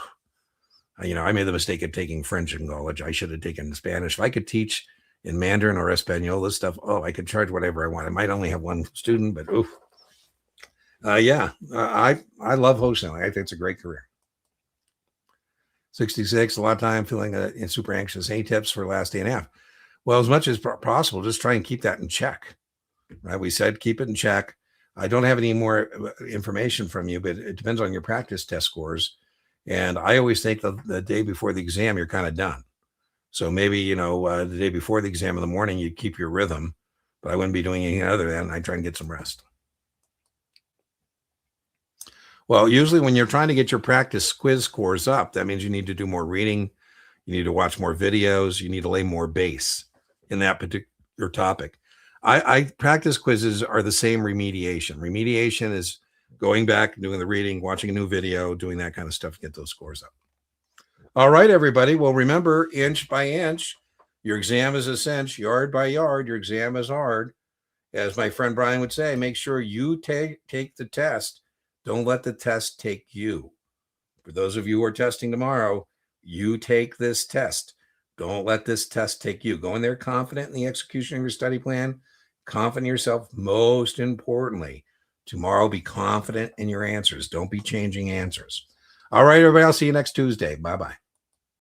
I made the mistake of taking French in college. I should have taken Spanish. If I could teach in Mandarin or Espanol, this stuff, I could charge whatever I want. I might only have 1 student, but I love wholesaling. I think it's a great career. 66, a lot of time feeling super anxious. Any tips for last day and a half? Well, as much as possible, just try and keep that in check. Right? We said keep it in check. I don't have any more information from you, but it depends on your practice test scores. And I always think the day before the exam, you're kind of done. So maybe, the day before the exam in the morning, you keep your rhythm, but I wouldn't be doing anything other than I try and get some rest. Well, usually when you're trying to get your practice quiz scores up, that means you need to do more reading. You need to watch more videos. You need to lay more base in that particular topic. I practice quizzes are the same remediation. Remediation is going back, doing the reading, watching a new video, doing that kind of stuff to get those scores up. All right, everybody. Well, remember, inch by inch, your exam is a cinch. Yard by yard, your exam is hard. As my friend Brian would say, make sure you take the test. Don't let the test take you. For those of you who are testing tomorrow, you take this test. Don't let this test take you. Go in there confident in the execution of your study plan, confident in yourself. Most importantly, tomorrow, be confident in your answers. Don't be changing answers. All right, everybody. I'll see you next Tuesday. Bye-bye.